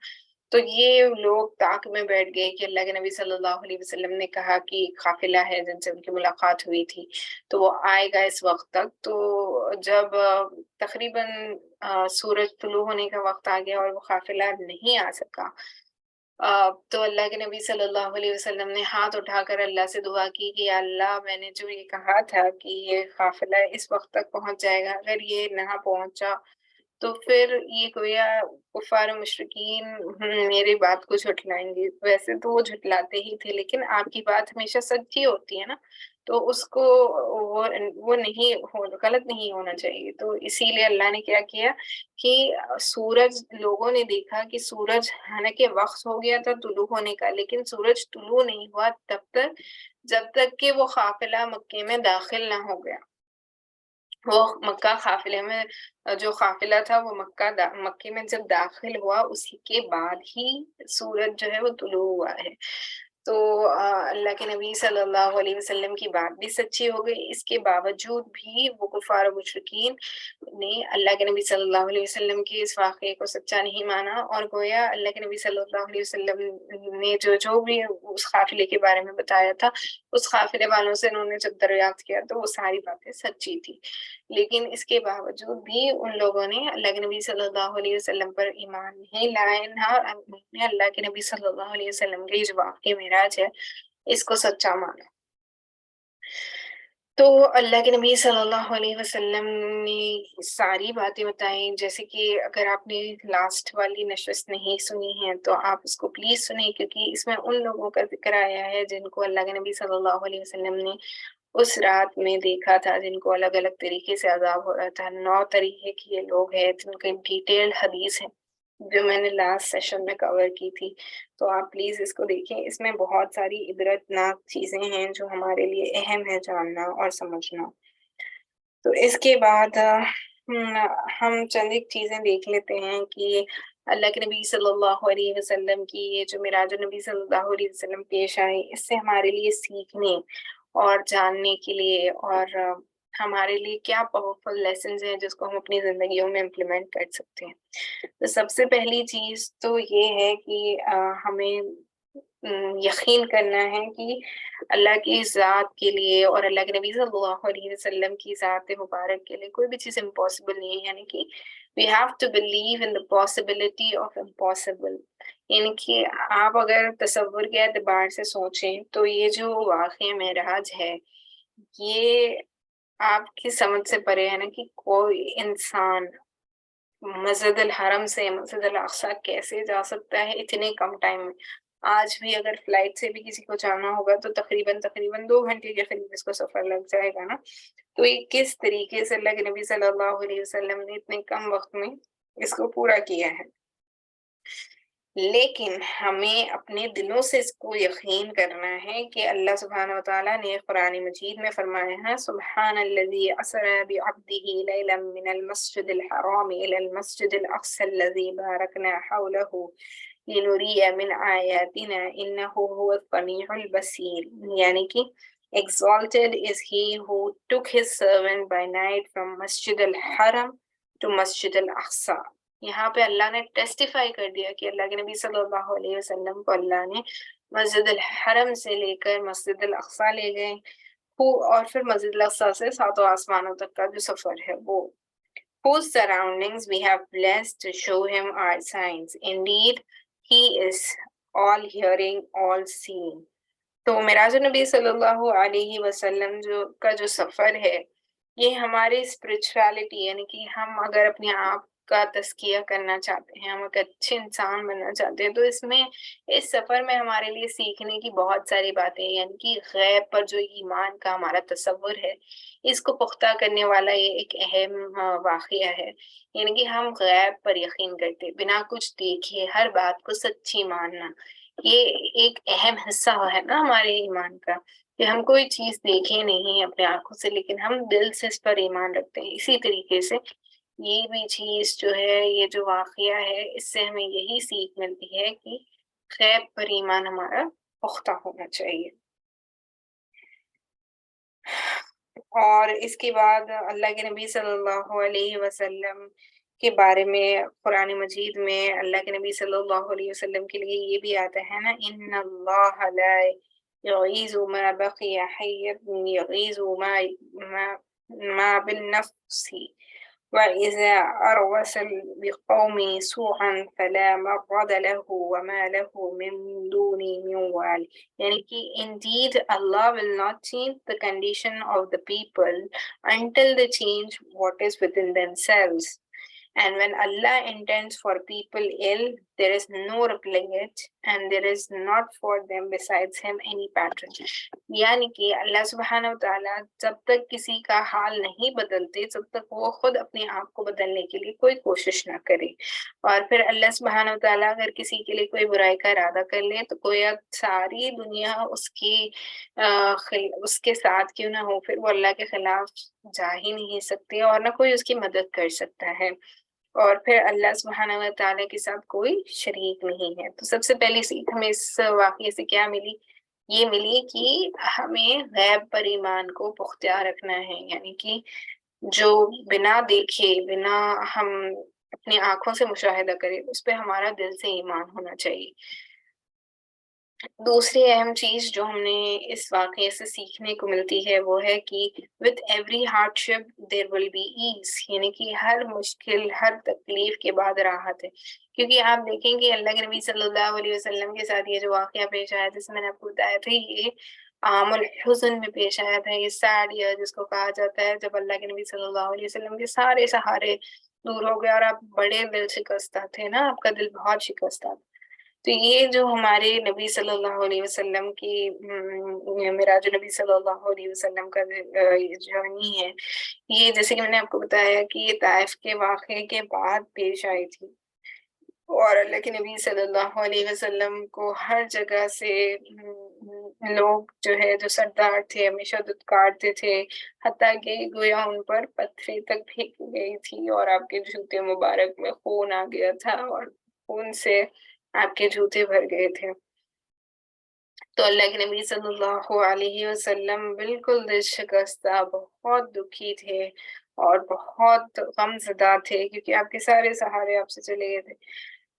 تو یہ لوگ طاق میں بیٹھ گئے کہ اللہ کے نبی صلی اللہ علیہ وسلم نے کہا کہ قافلہ ہے جن سے ان کی ملاقات ہوئی تھی تو وہ آئے گا اس وقت تک. تو جب تقریباً سورج طلوع ہونے کا وقت آ گیا اور وہ قافلہ نہیں آ سکا, تو اللہ کے نبی صلی اللہ علیہ وسلم نے ہاتھ اٹھا کر اللہ سے دعا کی کہ یا اللہ میں نے جو یہ کہا تھا کہ یہ قافلہ اس وقت تک پہنچ جائے گا, اگر یہ نہ پہنچا تو پھر یہ گویا کفار و مشرکین میری بات کو جھٹلائیں گے. ویسے تو وہ جھٹلاتے ہی تھے لیکن آپ کی بات ہمیشہ سچی ہوتی ہے نا, تو اس کو وہ نہیں غلط نہیں ہونا چاہیے. تو اسی لیے اللہ نے کیا کیا کہ سورج, لوگوں نے دیکھا کہ سورج حالانکہ وقت ہو گیا تھا طلوع ہونے کا, لیکن سورج طلوع نہیں ہوا تب تک جب تک کہ وہ قافلہ مکے میں داخل نہ ہو گیا. وہ مکہ قافلے میں جو قافلہ تھا وہ مکے میں جب داخل ہوا اسی کے بعد ہی سورج جو ہے وہ طلوع ہوا ہے. تو اللہ کے نبی صلی اللہ علیہ وسلم کی بات بھی سچی ہو گئی. اس کے باوجود بھی وہ کفار و مشرکین نے اللہ کے نبی صلی اللہ علیہ وسلم کے اس واقعے کو سچا نہیں مانا, اور گویا اللہ کے نبی صلی اللہ علیہ وسلم نے جو بھی اس قافلے کے بارے میں بتایا تھا اس قافلے والوں سے انہوں نے جب دریافت کیا تو وہ ساری باتیں سچی تھی. لیکن اس کے باوجود بھی ان لوگوں نے اللہ کے نبی صلی اللہ علیہ وسلم پر ایمان نہیں لائے, نہ اللہ کے نبی صلی اللہ علیہ وسلم کے جو واقعہ معراج ہے اس کو سچا مانا. تو اللہ کے نبی صلی اللہ علیہ وسلم نے ساری باتیں بتائیں, جیسے کہ اگر آپ نے لاسٹ والی نشست نہیں سنی ہے تو آپ اس کو پلیز سنیں, کیونکہ اس میں ان لوگوں کا ذکر آیا ہے جن کو اللہ کے نبی صلی اللہ علیہ وسلم نے اس رات میں دیکھا تھا, جن کو الگ الگ طریقے سے عذاب ہو رہا تھا. 9 طریقے کے یہ لوگ ہیں جن کی ڈیٹیلڈ حدیث ہے جو میں نے لاسٹ سیشن میں کور کی تھی. تو آپ پلیز اس کو دیکھیں, اس میں بہت ساری عبرتناک چیزیں ہیں جو ہمارے لیے اہم ہے جاننا اور سمجھنا. تو اس کے بعد ہم چند ایک چیزیں دیکھ لیتے ہیں کہ اللہ کے نبی صلی اللہ علیہ وسلم کی یہ جو معراج النبی صلی اللہ علیہ وسلم پیش آئی, اس سے ہمارے لیے سیکھنے اور جاننے کے لیے اور ہمارے لیے کیا پاورفل لیسنز ہیں جس کو ہم اپنی زندگیوں میں امپلیمنٹ کر سکتے ہیں. تو سب سے پہلی چیز تو یہ ہے کہ ہمیں یقین کرنا ہے کہ اللہ کی ذات کے لیے اور اللہ کے نبی صلی اللہ علیہ وسلم کی ذات مبارک کے لیے کوئی بھی چیز امپاسبل نہیں ہے. یعنی کہ we have to believe in the possibility of impossible. یعنی کہ آپ اگر تصور کے اعتبار سے سوچیں تو یہ جو واقعہ معراج ہے یہ آپ کی سمجھ سے پرے ہے نا کہ کوئی انسان مسجد الحرم سے مسجد الاقصی کیسے جا سکتا ہے اتنے کم ٹائم میں. آج بھی اگر فلائٹ سے بھی کسی کو جانا ہوگا تو تقریباً 2 گھنٹے کے قریب اس کو سفر لگ جائے گا نا. تو یہ کس طریقے سے اللہ کے نبی صلی اللہ علیہ وسلم نے اتنے کم وقت میں اس کو پورا کیا ہے. لیکن ہمیں اپنے دلوں سے اس کو یقین کرنا ہے کہ اللہ سبحانہ وتعالیٰ نے قرآن مجید میں فرمایا ہے سبحان الذی اسری بعبدہ لیلا من المسجد الحرام الى المسجد الاقصى الذی بارکنا حولہ لنری من آیاتنا انہ هو السمیع البصیر. یعنی کہ exalted is he who took his servant by night from Masjid al-Haram to Masjid al-Aqsa. یہاں پہ اللہ نے ٹیسٹیفائی کر دیا کہ اللہ کے نبی صلی اللہ علیہ وسلم کو اللہ نے مسجد الحرم سے لے کر مسجد الاقصی لے گئے، اور پھر مسجد الاقصی سے ساتوں آسمانوں تک کا جو سفر ہے وہ whose surroundings we have blessed to show him our signs. Indeed, he is all hearing, all seeing. تو معراج نبی صلی اللہ علیہ وسلم جو سفر ہے، یہ ہماری اسپرچویلٹی، یعنی کہ ہم اگر اپنے آپ کا تزکیہ کرنا چاہتے ہیں، ہم ایک اچھے انسان بننا چاہتے ہیں، تو اس سفر میں ہمارے لیے سیکھنے کی بہت ساری باتیں، یعنی کہ غیب پر جو ایمان کا ہمارا تصور ہے، اس کو پختہ کرنے والا یہ ایک اہم واقعہ ہے. یعنی کہ ہم غیب پر یقین کرتے، بنا کچھ دیکھے ہر بات کو سچی ماننا، یہ ایک اہم حصہ ہے نا ہمارے ایمان کا، کہ ہم کوئی چیز دیکھے نہیں اپنے آنکھوں سے، لیکن ہم دل سے اس پر ایمان رکھتے ہیں. اسی طریقے سے یہ بھی چیز جو ہے، یہ جو واقعہ ہے، اس سے ہمیں یہی سیکھ ملتی ہے کہ غیب پر ایمان ہمارا پختہ ہونا چاہیے. اور اس کے بعد اللہ کے نبی صلی اللہ علیہ وسلم کے بارے میں قرآن مجید میں اللہ کے نبی صلی اللہ علیہ وسلم کے لیے یہ بھی آتا ہے نا، ان اللہ لا یغیظ ما بقی حیا یغیظ ما بالنفس وَإِذَا أَرْوَسَ بِقَوْمِ سُوءًا فَلَا مَرَّدَ لَهُ وَمَا لَهُ مِن دُونِ مِن وَالٍ. یعنی کہ indeed Allah will not change the condition of the people until they change what is within themselves. And when Allah intends for people ill, there is no repelling it, and there is not for them besides him any patron. یعنی کہ اللہ سبحانہ وتعالیٰ جب تک کسی کا حال نہیں بدلتے، جب تک وہ خود اپنے آپ کو بدلنے کے لیے کوئی کوشش نہ کرے. اور پھر اللہ سبحانہ وتعالیٰ اگر کسی کے لیے کوئی برائی کا ارادہ کر لے، تو کوئی ساری دنیا اس کے ساتھ کیوں نہ ہو، پھر وہ اللہ کے خلاف جا ہی نہیں سکتی، اور نہ کوئی اس کی مدد کر سکتا ہے. اور پھر اللہ سبحانہ و تعالیٰ کے ساتھ کوئی شریک نہیں ہے. تو سب سے پہلی سیکھ ہمیں اس واقعے سے کیا ملی؟ یہ ملی کہ ہمیں غیب پر ایمان کو پختہ رکھنا ہے، یعنی کہ جو بنا دیکھے، بنا ہم اپنی آنکھوں سے مشاہدہ کرے، اس پہ ہمارا دل سے ایمان ہونا چاہیے. دوسری اہم چیز جو ہم نے اس واقعے سے سیکھنے کو ملتی ہے وہ ہے کہ with every hardship there will be ease. یعنی کہ ہر مشکل، ہر تکلیف کے بعد راحت ہے. کیونکہ آپ دیکھیں کہ اللہ کے نبی صلی اللہ علیہ وسلم کے ساتھ یہ جو واقعہ پیش آیا، جیسے میں نے آپ کو بتایا تھا، یہ عام الحزن میں پیش آیا تھا. یہ سیڈ ایئر جس کو کہا جاتا ہے، جب اللہ کے نبی صلی اللہ علیہ وسلم کے سارے سہارے دور ہو گئے اور آپ بڑے دل شکستہ تھے نا، آپ کا دل بہت شکستہ تھا. تو یہ جو ہمارے نبی صلی اللہ علیہ وسلم کی معراج نبی صلی اللہ علیہ وسلم کا جرنی ہے، یہ جیسے کہ میں نے آپ کو بتایا کہ یہ طائف کے واقعے کے بعد پیش آئی تھی. اور اللہ کے نبی صلی اللہ علیہ وسلم کو ہر جگہ سے لوگ جو سردار تھے ہمیشہ دھتکارتے تھے، حتیٰ کہ گویا ان پر پتھریں تک پھینکی گئی تھی، اور آپ کے جوتے مبارک میں خون آ گیا تھا، اور خون سے آپ کے جوتے بھر گئے تھے. تو اللہ کے نبی صلی اللہ علیہ وسلم بالکل دل شکستہ، بہت دکھی تھے اور بہت غم زدہ تھے، کیونکہ آپ کے سارے سہارے آپ سے چلے گئے تھے.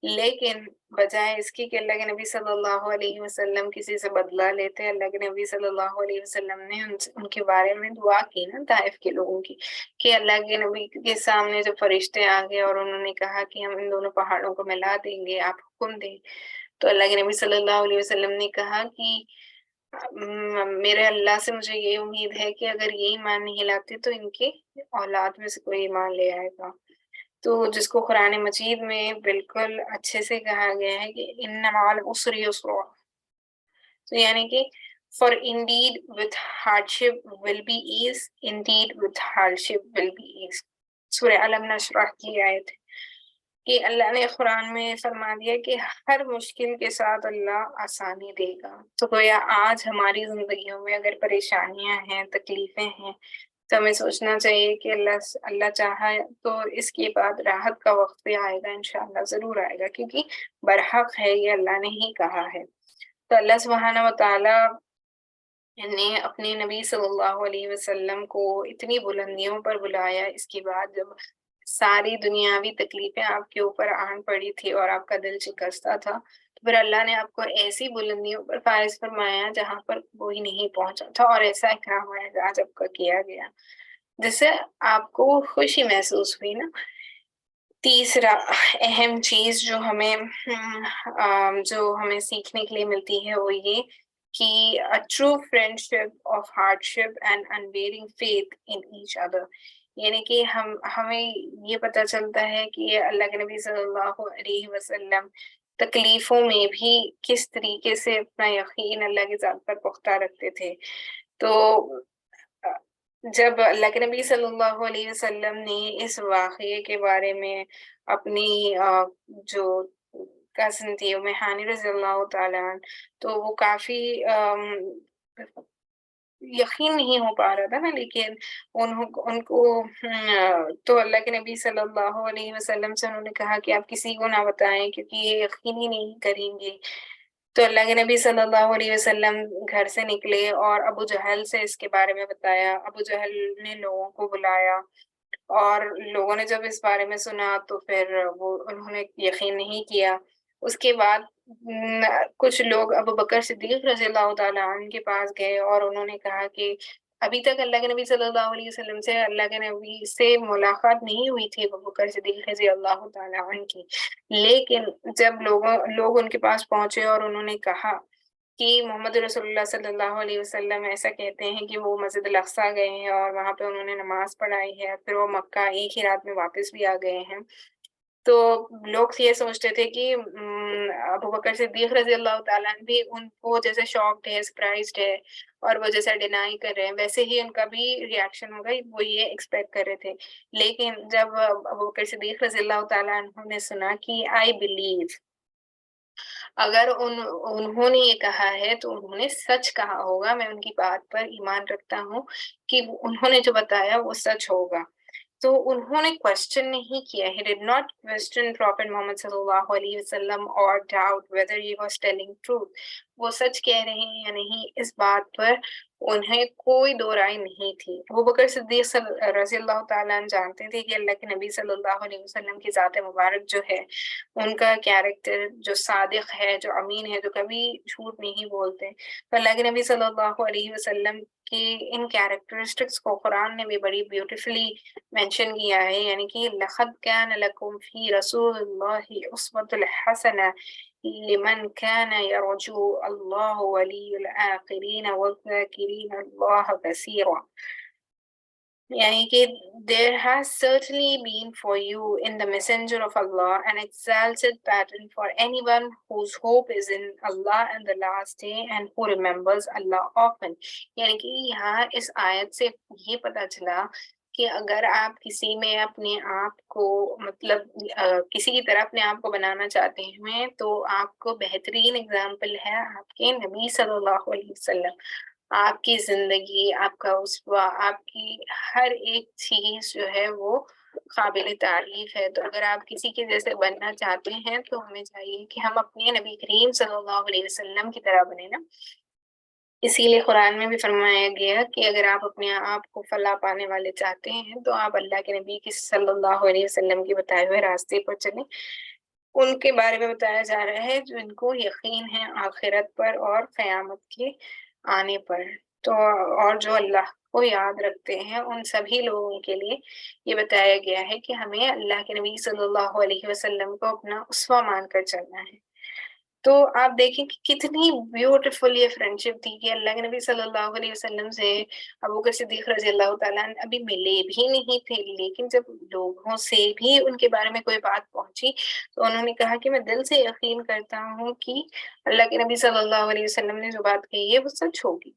لیکن بجائے اس کی کہ اللہ کے نبی صلی اللہ علیہ وسلم کسی سے بدلہ لیتے، اللہ کے نبی صلی اللہ علیہ وسلم نے ان کے بارے میں دعا کی نا طائف کے لوگوں کی، کہ اللہ کے نبی کے سامنے جو فرشتے آ گئے اور انہوں نے کہا کہ ہم ان دونوں پہاڑوں کو ملا دیں گے، آپ حکم دیں. تو اللہ کے نبی صلی اللہ علیہ وسلم نے کہا کہ میرے اللہ سے مجھے یہ امید ہے کہ اگر یہ ایمان نہیں لاتے تو ان کے اولاد میں سے کوئی ایمان لے آئے گا. تو جس کو قرآن مجید میں بالکل اچھے سے کہا گیا ہے کہ ان مع العسر یسرا، تو یعنی کہ for indeed with hardship will be ease, indeed with hardship will be ease. سورہ علم نشرح کی آیت ہے کہ اللہ نے قرآن میں فرما دیا کہ ہر مشکل کے ساتھ اللہ آسانی دے گا. تو گویا آج ہماری زندگیوں میں اگر پریشانیاں ہیں، تکلیفیں ہیں، تو ہمیں سوچنا چاہیے کہ اللہ چاہا تو اس کے بعد راحت کا وقت بھی آئے گا، انشاءاللہ ضرور آئے گا، کیونکہ برحق ہے، یہ اللہ نے ہی کہا ہے. تو اللہ سبحانہ وتعالی نے اپنے نبی صلی اللہ علیہ وسلم کو اتنی بلندیوں پر بلایا. اس کے بعد جب ساری دنیاوی تکلیفیں آپ کے اوپر آن پڑی تھی اور آپ کا دل شکستہ تھا، تو پھر اللہ نے آپ کو ایسی بلندیوں پر فائز فرمایا جہاں پر کوئی نہیں پہنچا تھا، اور ایسا اکرام و اعزاز آپ کا کیا گیا جس سے آپ کو خوشی محسوس ہوئی نا۔ تیسرا اہم چیز جو ہمیں سیکھنے کے لیے ملتی ہے وہ یہ کہ a true friendship of hardship and unwavering faith in each other، یعنی کہ ہمیں یہ پتہ چلتا ہے کہ یہ اللہ کے نبی صلی اللہ علیہ وسلم تکلیفوں میں بھی کس طریقے سے اپنا یقین اللہ کی ذات پر پختہ رکھتے تھے۔ تو جب اللہ کے نبی صلی اللہ علیہ وسلم نے اس واقعے کے بارے میں اپنی جو کزن تھی ام ہانی رضی اللہ تعالیٰ عنہ، تو وہ کافی یقین نہیں ہو پا رہا تھا نا، لیکن ان کو تو اللہ کے نبی صلی اللہ علیہ وسلم سے انہوں نے کہا کہ آپ کسی کو نہ بتائیں کیونکہ یہ یقین ہی نہیں کریں گے۔ تو اللہ کے نبی صلی اللہ علیہ وسلم گھر سے نکلے اور ابو جہل سے اس کے بارے میں بتایا۔ ابو جہل نے لوگوں کو بلایا اور لوگوں نے جب اس بارے میں سنا تو پھر انہوں نے یقین نہیں کیا۔ اس کے بعد کچھ لوگ ابو بکر صدیق رضی اللہ تعالیٰ عنہ کے پاس گئے اور انہوں نے کہا کہ ابھی تک اللہ کے نبی صلی اللہ علیہ وسلم سے اللہ کے نبی سے ملاقات نہیں ہوئی تھی ابو بکر صدیق رضی اللہ تعالیٰ عنہ کی، لیکن جب لوگ ان کے پاس پہنچے اور انہوں نے کہا کہ محمد رسول اللہ صلی اللہ علیہ وسلم ایسا کہتے ہیں کہ وہ مسجد الاقصیٰ گئے ہیں اور وہاں پہ انہوں نے نماز پڑھائی ہے، پھر وہ مکہ ایک ہی رات میں واپس بھی آ گئے ہیں، تو لوگ یہ سوچتے تھے کہ ابو بکر صدیق رضی اللہ تعالیٰ عنہ بھی ان کو جیسے شاکڈ ہے، سرپرائزڈ ہے اور وہ جیسا ڈینائی کر رہے ہیں ویسے ہی ان کا بھی ریاکشن ہوگا، وہ یہ ایکسپیکٹ کر رہے تھے۔ لیکن جب ابو بکر صدیق رضی اللہ تعالیٰ عنہ نے سنا کہ آئی بلیو، اگر انہوں نے یہ کہا ہے تو انہوں نے سچ کہا ہوگا، میں ان کی بات پر ایمان رکھتا ہوں کہ انہوں نے جو بتایا وہ سچ ہوگا، تو انہوں نے کوشچن نہیں کیا۔ He did not question Prophet Muhammad صلی اللہ علیہ وسلم or doubt whether he was telling truth، وہ سچ کہہ رہے ہیں یا نہیں اس بات پر انہیں کوئی دو رائے نہیں تھی۔ ابو بکر صدیق رضی اللہ تعالیٰ عنہ جانتے تھے کہ اللہ کے نبی صلی اللہ علیہ وسلم کی ذات مبارک جو ہے، ان کا کیریکٹر جو صادق ہے، جو امین ہے، جو کبھی جھوٹ نہیں بولتے، تو اللہ کے نبی صلی اللہ علیہ وسلم کی ان کیریکٹرسٹکس کو قرآن نے بھی بڑی بیوٹیفلی مینشن کیا ہے، یعنی کہ لَقَدْ كَانَ لَكُمْ فِي رَسُولِ اللَّهِ أُسْوَةٌ حَسَنَةٌ لِمَنْ كَانَ يَرْجُو اللَّهَ وَلِيَّ الْآخِرِينَ وَالذَّاكِرِينَ اللَّهَ كَثِيرًا، یعنی کہ there has certainly been for you in the messenger of Allah an exalted pattern for anyone whose hope is in Allah and the last day and who remembers Allah often، یعنی کہ یہاں اس آیت سے یہ پتا چلا کہ اگر آپ کسی میں اپنے آپ کو مطلب کسی کی طرح اپنے آپ کو بنانا چاہتے ہیں تو آپ کو بہترین اگزامپل ہے آپ کے نبی صلی اللہ علیہ وسلم۔ آپ کی زندگی، آپ کا اسوہ، آپ کی ہر ایک چیز جو ہے وہ قابل تعریف ہے، تو اگر آپ کسی کے جیسے بننا چاہتے ہیں تو ہمیں چاہیے کہ ہم اپنے نبی کریم صلی اللہ علیہ وسلم کی طرح بنے نا۔ اسی لیے قرآن میں بھی فرمایا گیا کہ اگر آپ اپنے آپ کو فلاح پانے والے چاہتے ہیں تو آپ اللہ کے نبی کی صلی اللہ علیہ وسلم کے بتائے ہوئے راستے پر چلیں۔ ان کے بارے میں بتایا جا رہا ہے جن کو یقین ہے آخرت پر اور قیامت کے آنے پر، تو اور جو اللہ کو یاد رکھتے ہیں ان سبھی لوگوں کے لیے یہ بتایا گیا ہے کہ ہمیں اللہ کے نبی صلی اللہ علیہ وسلم کو اپنا اسوہ مان کر چلنا ہے۔ تو آپ دیکھیں کہ کتنی بیوٹیفل یہ فرینڈشپ تھی کہ اللہ کے نبی صلی اللہ علیہ وسلم سے ابو بکر صدیق رضی اللہ تعالیٰ عنہ ابھی ملے بھی نہیں تھے، لیکن جب لوگوں سے بھی ان کے بارے میں کوئی بات پہنچی تو انہوں نے کہا کہ میں دل سے یقین کرتا ہوں کہ اللہ کے نبی صلی اللہ علیہ وسلم نے جو بات کہی ہے وہ سچ ہوگی۔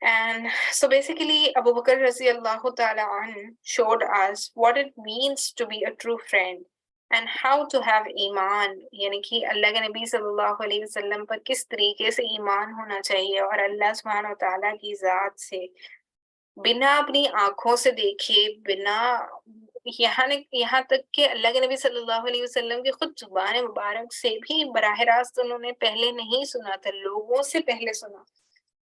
And so basically Abu Bakr رضی اللہ تعالیٰ عنہ showed us what it means to be a true friend and how to have ایمان، یعنی کہ اللہ کے نبی صلی اللہ علیہ وسلم پر کس طریقے سے ایمان ہونا چاہیے اور اللہ سبحانہ و تعالیٰ کی ذات سے بنا اپنی آنکھوں سے دیکھے، بنا یہاں تک کہ اللہ کے نبی صلی اللہ علیہ وسلم کی خود زبان مبارک سے بھی براہ راست انہوں نے پہلے نہیں سنا تھا، لوگوں سے پہلے سنا،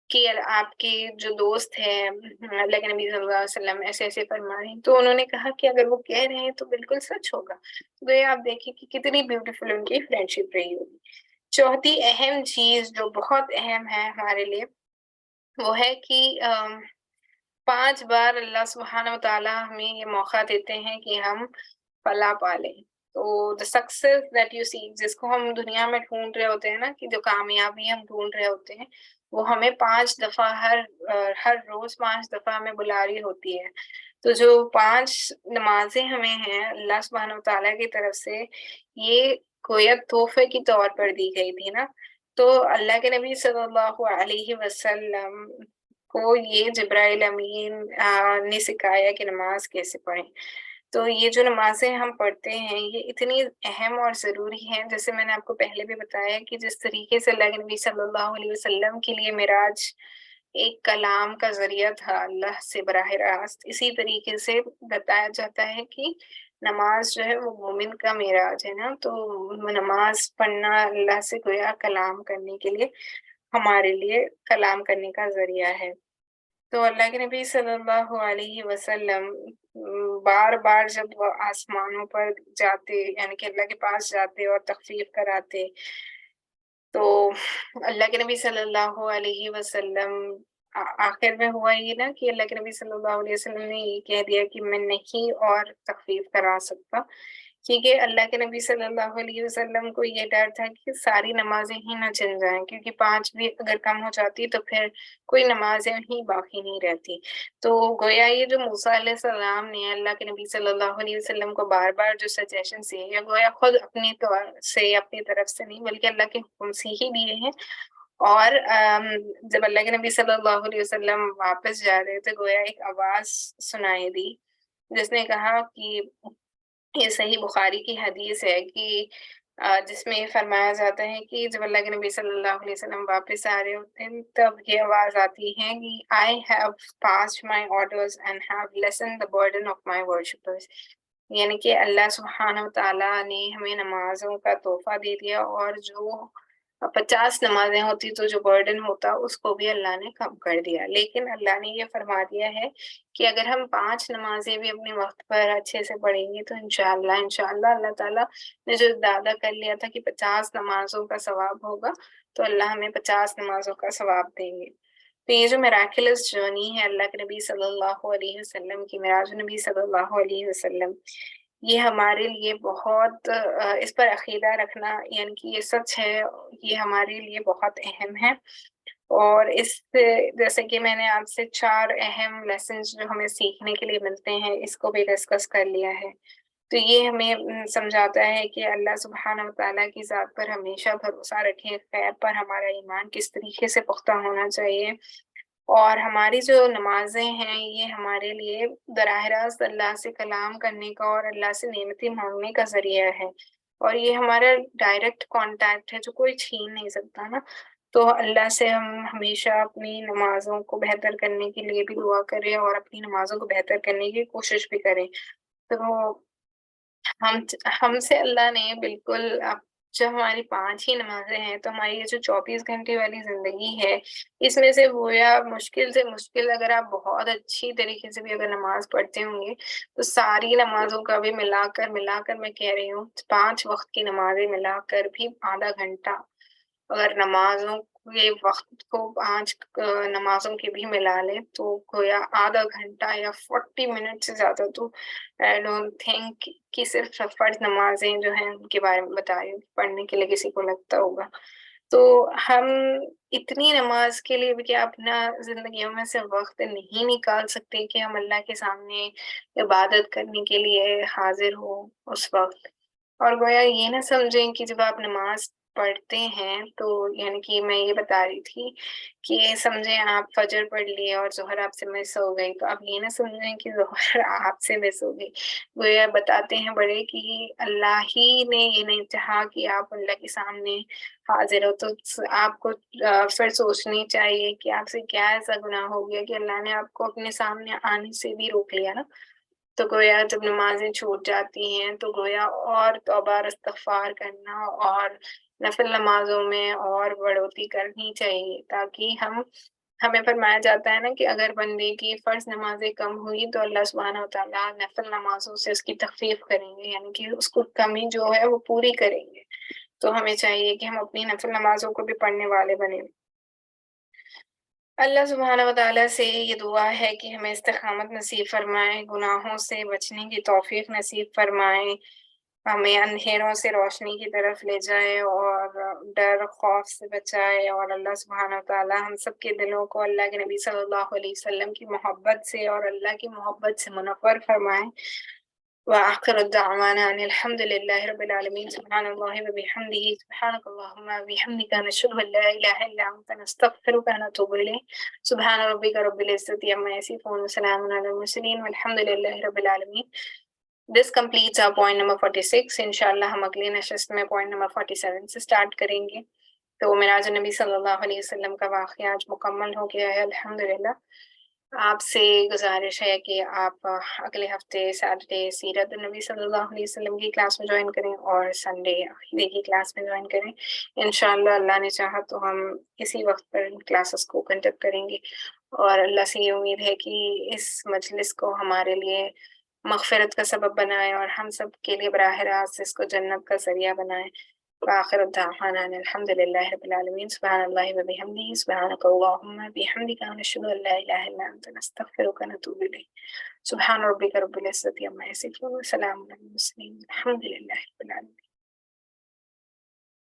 کہ آپ کے جو دوست ہیں اللہ کے نبی صلی اللہ علیہ وسلم ایسے ایسے فرمائے، تو انہوں نے کہا کہ اگر وہ کہہ رہے ہیں تو بالکل سچ ہوگا۔ تو یہ آپ دیکھیں کہ کتنی بیوٹیفل ان کی فرینڈشپ رہی ہوگی۔ چوتھی اہم چیز جو بہت اہم ہے ہمارے لیے، وہ ہے کہ 5 بار اللہ سبحانہ و تعالیٰ ہمیں یہ موقع دیتے ہیں کہ ہم فلاح پالیں۔ تو the success that you see، جس کو ہم دنیا میں ڈھونڈ رہے ہوتے ہیں نا، کہ جو کامیابی ہم ڈھونڈ رہے ہوتے ہیں، وہ ہمیں 5 دفعہ ہر روز 5 دفعہ ہمیں بلا رہی ہوتی ہے۔ تو جو 5 نمازیں ہمیں ہیں اللہ سبحانہ و تعالیٰ کی طرف سے، یہ گویا تحفے کے طور پر دی گئی تھی نا۔ تو اللہ کے نبی صلی اللہ علیہ وسلم کو یہ جبرائیل امین نے سکھایا کہ نماز کیسے پڑھیں۔ تو یہ جو نمازیں ہم پڑھتے ہیں یہ اتنی اہم اور ضروری ہیں، جیسے میں نے آپ کو پہلے بھی بتایا کہ جس طریقے سے اللہ کے نبی صلی اللہ علیہ وسلم کے لیے معراج ایک کلام کا ذریعہ تھا اللہ سے براہ راست، اسی طریقے سے بتایا جاتا ہے کہ نماز جو ہے وہ مومن کا معراج ہے نا۔ تو نماز پڑھنا اللہ سے گویا کلام کرنے کے لیے، ہمارے لیے کلام کرنے کا ذریعہ ہے۔ تو اللہ کے نبی صلی اللہ علیہ وسلم بار بار جب وہ آسمانوں پر جاتے، یعنی کہ اللہ کے پاس جاتے اور تخفیف کراتے، تو اللہ کے نبی صلی اللہ علیہ وسلم آخر میں ہوا یہ نا کہ اللہ کے نبی صلی اللہ علیہ وسلم نے یہ کہہ دیا کہ میں نہیں اور تخفیف کرا سکتا، کیونکہ اللہ کے نبی صلی اللہ علیہ وسلم کو یہ ڈر تھا کہ ساری نمازیں ہی نہ چل جائیں، کیونکہ 5 بھی اگر کم ہو جاتی تو پھر کوئی نمازیں ہی باقی نہیں رہتی۔ تو گویا یہ جو موسیٰ علیہ السلام نے اللہ کے نبی صلی اللہ علیہ وسلم کو بار بار جو سجیشن دیے، یا گویا خود اپنی طور سے اپنی طرف سے نہیں بلکہ اللہ کے حکم سے ہی دیے ہیں۔ اور جب اللہ کے نبی صلی اللہ علیہ وسلم واپس جا رہے تھے، گویا ایک آواز سنائی دی جس نے کہا کہ یہ صحیح بخاری کی حدیث ہے کہ جس میں فرمایا جاتا ہے کہ جب اللہ کے نبی صلی اللہ علیہ وسلم واپس آ رہے ہوتے ہیں تب یہ آواز آتی ہے کہ I have passed my orders and have lessened the burden of my worshippers، یعنی کہ اللہ سبحانہ و تعالیٰ نے ہمیں نمازوں کا تحفہ دے دیا، اور جو 50 نمازیں ہوتی تو جو برڈن ہوتا اس کو بھی اللہ نے کم کر دیا۔ لیکن اللہ نے یہ فرما دیا ہے کہ اگر ہم 5 نمازیں بھی اپنے وقت پر اچھے سے پڑھیں گے تو انشاءاللہ اللہ تعالیٰ نے جو دعویٰ کر لیا تھا کہ 50 نمازوں کا ثواب ہوگا، تو اللہ ہمیں 50 نمازوں کا ثواب دیں گے۔ تو یہ جو میراکلس جرنی ہے اللہ کے نبی صلی اللہ علیہ وسلم کی، معراج نبی صلی اللہ علیہ وسلم، یہ ہمارے لیے بہت اس پر عقیدہ رکھنا، یعنی کہ یہ سچ ہے، یہ ہمارے لیے بہت اہم ہے۔ اور اس سے جیسے کہ میں نے آپ سے 4 اہم لیسنز جو ہمیں سیکھنے کے لیے ملتے ہیں اس کو بھی ڈسکس کر لیا ہے۔ تو یہ ہمیں سمجھاتا ہے کہ اللہ سبحانہ و تعالیٰ کی ذات پر ہمیشہ بھروسہ رکھیں، خیر پر ہمارا ایمان کس طریقے سے پختہ ہونا چاہیے، اور ہماری جو نمازیں ہیں یہ ہمارے لیے براہ راست اللہ سے کلام کرنے کا اور اللہ سے نعمتیں مانگنے کا ذریعہ ہے، اور یہ ہمارا ڈائریکٹ کانٹیکٹ ہے جو کوئی چھین نہیں سکتا نا۔ تو اللہ سے ہم ہمیشہ اپنی نمازوں کو بہتر کرنے کے لیے بھی دعا کریں اور اپنی نمازوں کو بہتر کرنے کی کوشش بھی کریں۔ تو ہم سے اللہ نے بالکل جو ہماری 5 ہی نمازیں ہیں، تو ہماری یہ جو 24 گھنٹے والی زندگی ہے، اس میں سے گویا مشکل سے مشکل اگر آپ بہت اچھی طریقے سے بھی اگر نماز پڑھتے ہوں گے تو ساری نمازوں کا بھی ملا کر میں کہہ رہی ہوں 5 وقت کی نمازیں ملا کر بھی آدھا گھنٹہ، اگر نمازوں کے وقت کو 5 نمازوں کے بھی ملا لیں تو گویا آدھا گھنٹہ یا 40 منٹ سے زیادہ تو آئی ڈونٹ تھنک کہ صرف فرض نمازیں جو ہیں ان کے بارے میں بتائیں پڑھنے کے لیے کسی کو لگتا ہوگا۔ تو ہم اتنی نماز کے لیے بھی کیا اپنا زندگیوں میں سے وقت نہیں نکال سکتے کہ ہم اللہ کے سامنے عبادت کرنے کے لیے حاضر ہو اس وقت؟ اور گویا یہ نہ سمجھیں کہ جب آپ نماز پڑھتے ہیں تو یعنی کہ میں یہ بتا رہی تھی کہ سمجھیں آپ فجر پڑھ لیے اور ظہر آپ سے مس ہو گئی، تو آپ یہ نہ سمجھیں کہ ظہر آپ سے مس ہو گئی۔ گویا بتاتے ہیں بڑے کہ اللہ ہی نے یہ نہیں چاہا کہ آپ اللہ کے سامنے حاضر ہو، تو آپ کو پھر سوچنی چاہیے کہ آپ سے کیا ایسا گناہ ہو گیا کہ اللہ نے آپ کو اپنے سامنے آنے سے بھی روک لیا نا۔ تو گویا جب نمازیں چھوٹ جاتی ہیں تو گویا اور توبہ اور استغفار کرنا اور نفل نمازوں میں اور بڑھوتی کرنی چاہیے، تاکہ ہم ہمیں فرمایا جاتا ہے نا کہ اگر بندے کی فرض نمازیں کم ہوئی تو اللہ سبحانہ و تعالیٰ نفل نمازوں سے اس کی تخفیف کریں گے، یعنی کہ اس کو کمی جو ہے وہ پوری کریں گے۔ تو ہمیں چاہیے کہ ہم اپنی نفل نمازوں کو بھی پڑھنے والے بنیں۔ اللہ سبحانہ و تعالیٰ سے یہ دعا ہے کہ ہمیں استقامت نصیب فرمائے، گناہوں سے بچنے کی توفیق نصیب فرمائے، ہمیں اندھیروں سے روشنی کی طرف لے جائے اور ڈر خوف سے بچائے، اور اللہ سبحانہ و تعالیٰ ہم سب کے دلوں کو اللہ کے نبی صلی اللہ علیہ وسلم کی محبت سے اور اللہ کی محبت سے منور فرمائے۔ وآخر الدعوانا ان الحمد للہ رب العالمین۔ سبحان اللہ وبحمدہ، سبحانک اللہم وبحمدک، نشہد ان لا الہ الا انت، نستغفرک ونتوب الیک۔ سبحان ربک رب العزۃ عما یصفون، وسلام علی المرسلین، والحمد للہ رب العالمین۔ This completes our point number 46۔ انشاءاللہ ہم اگلی نشست میں point number 47 سے start کریں گے۔ تو معراج نبی صلی اللہ علیہ وسلم کا واقعہ آج مکمل ہو گیا ہے الحمدللہ۔ آپ سے گزارش ہے کہ آپ اگلے ہفتے سیٹرڈے سیرت النبی صلی اللہ علیہ وسلم کی کلاس میں جوائن کریں اور سنڈے عقیدے کی کلاس میں جوائن کریں۔ انشاءاللہ اللہ نے چاہا تو ہم اسی وقت پر ان کلاسز کو کنڈکٹ کریں گے، اور اللہ سے یہ امید ہے کہ اس مجلس کو ہمارے لیے مغفرت کا سبب بنائے اور ہم سب کے لیے براہ راست اس کو جنت کا ذریعہ بنائے۔ وآخر الدعوانا ان الحمد للہ رب العالمین۔ سبحان اللہ وبحمدہ، سبحانک اللہم وبحمدک، نشہد ان لا الہ الا انت، نستغفرک ونتوب الیک۔ سبحان ربک رب العزۃ عما یصفون، وسلام علی المرسلین، الحمد للہ رب العالمین۔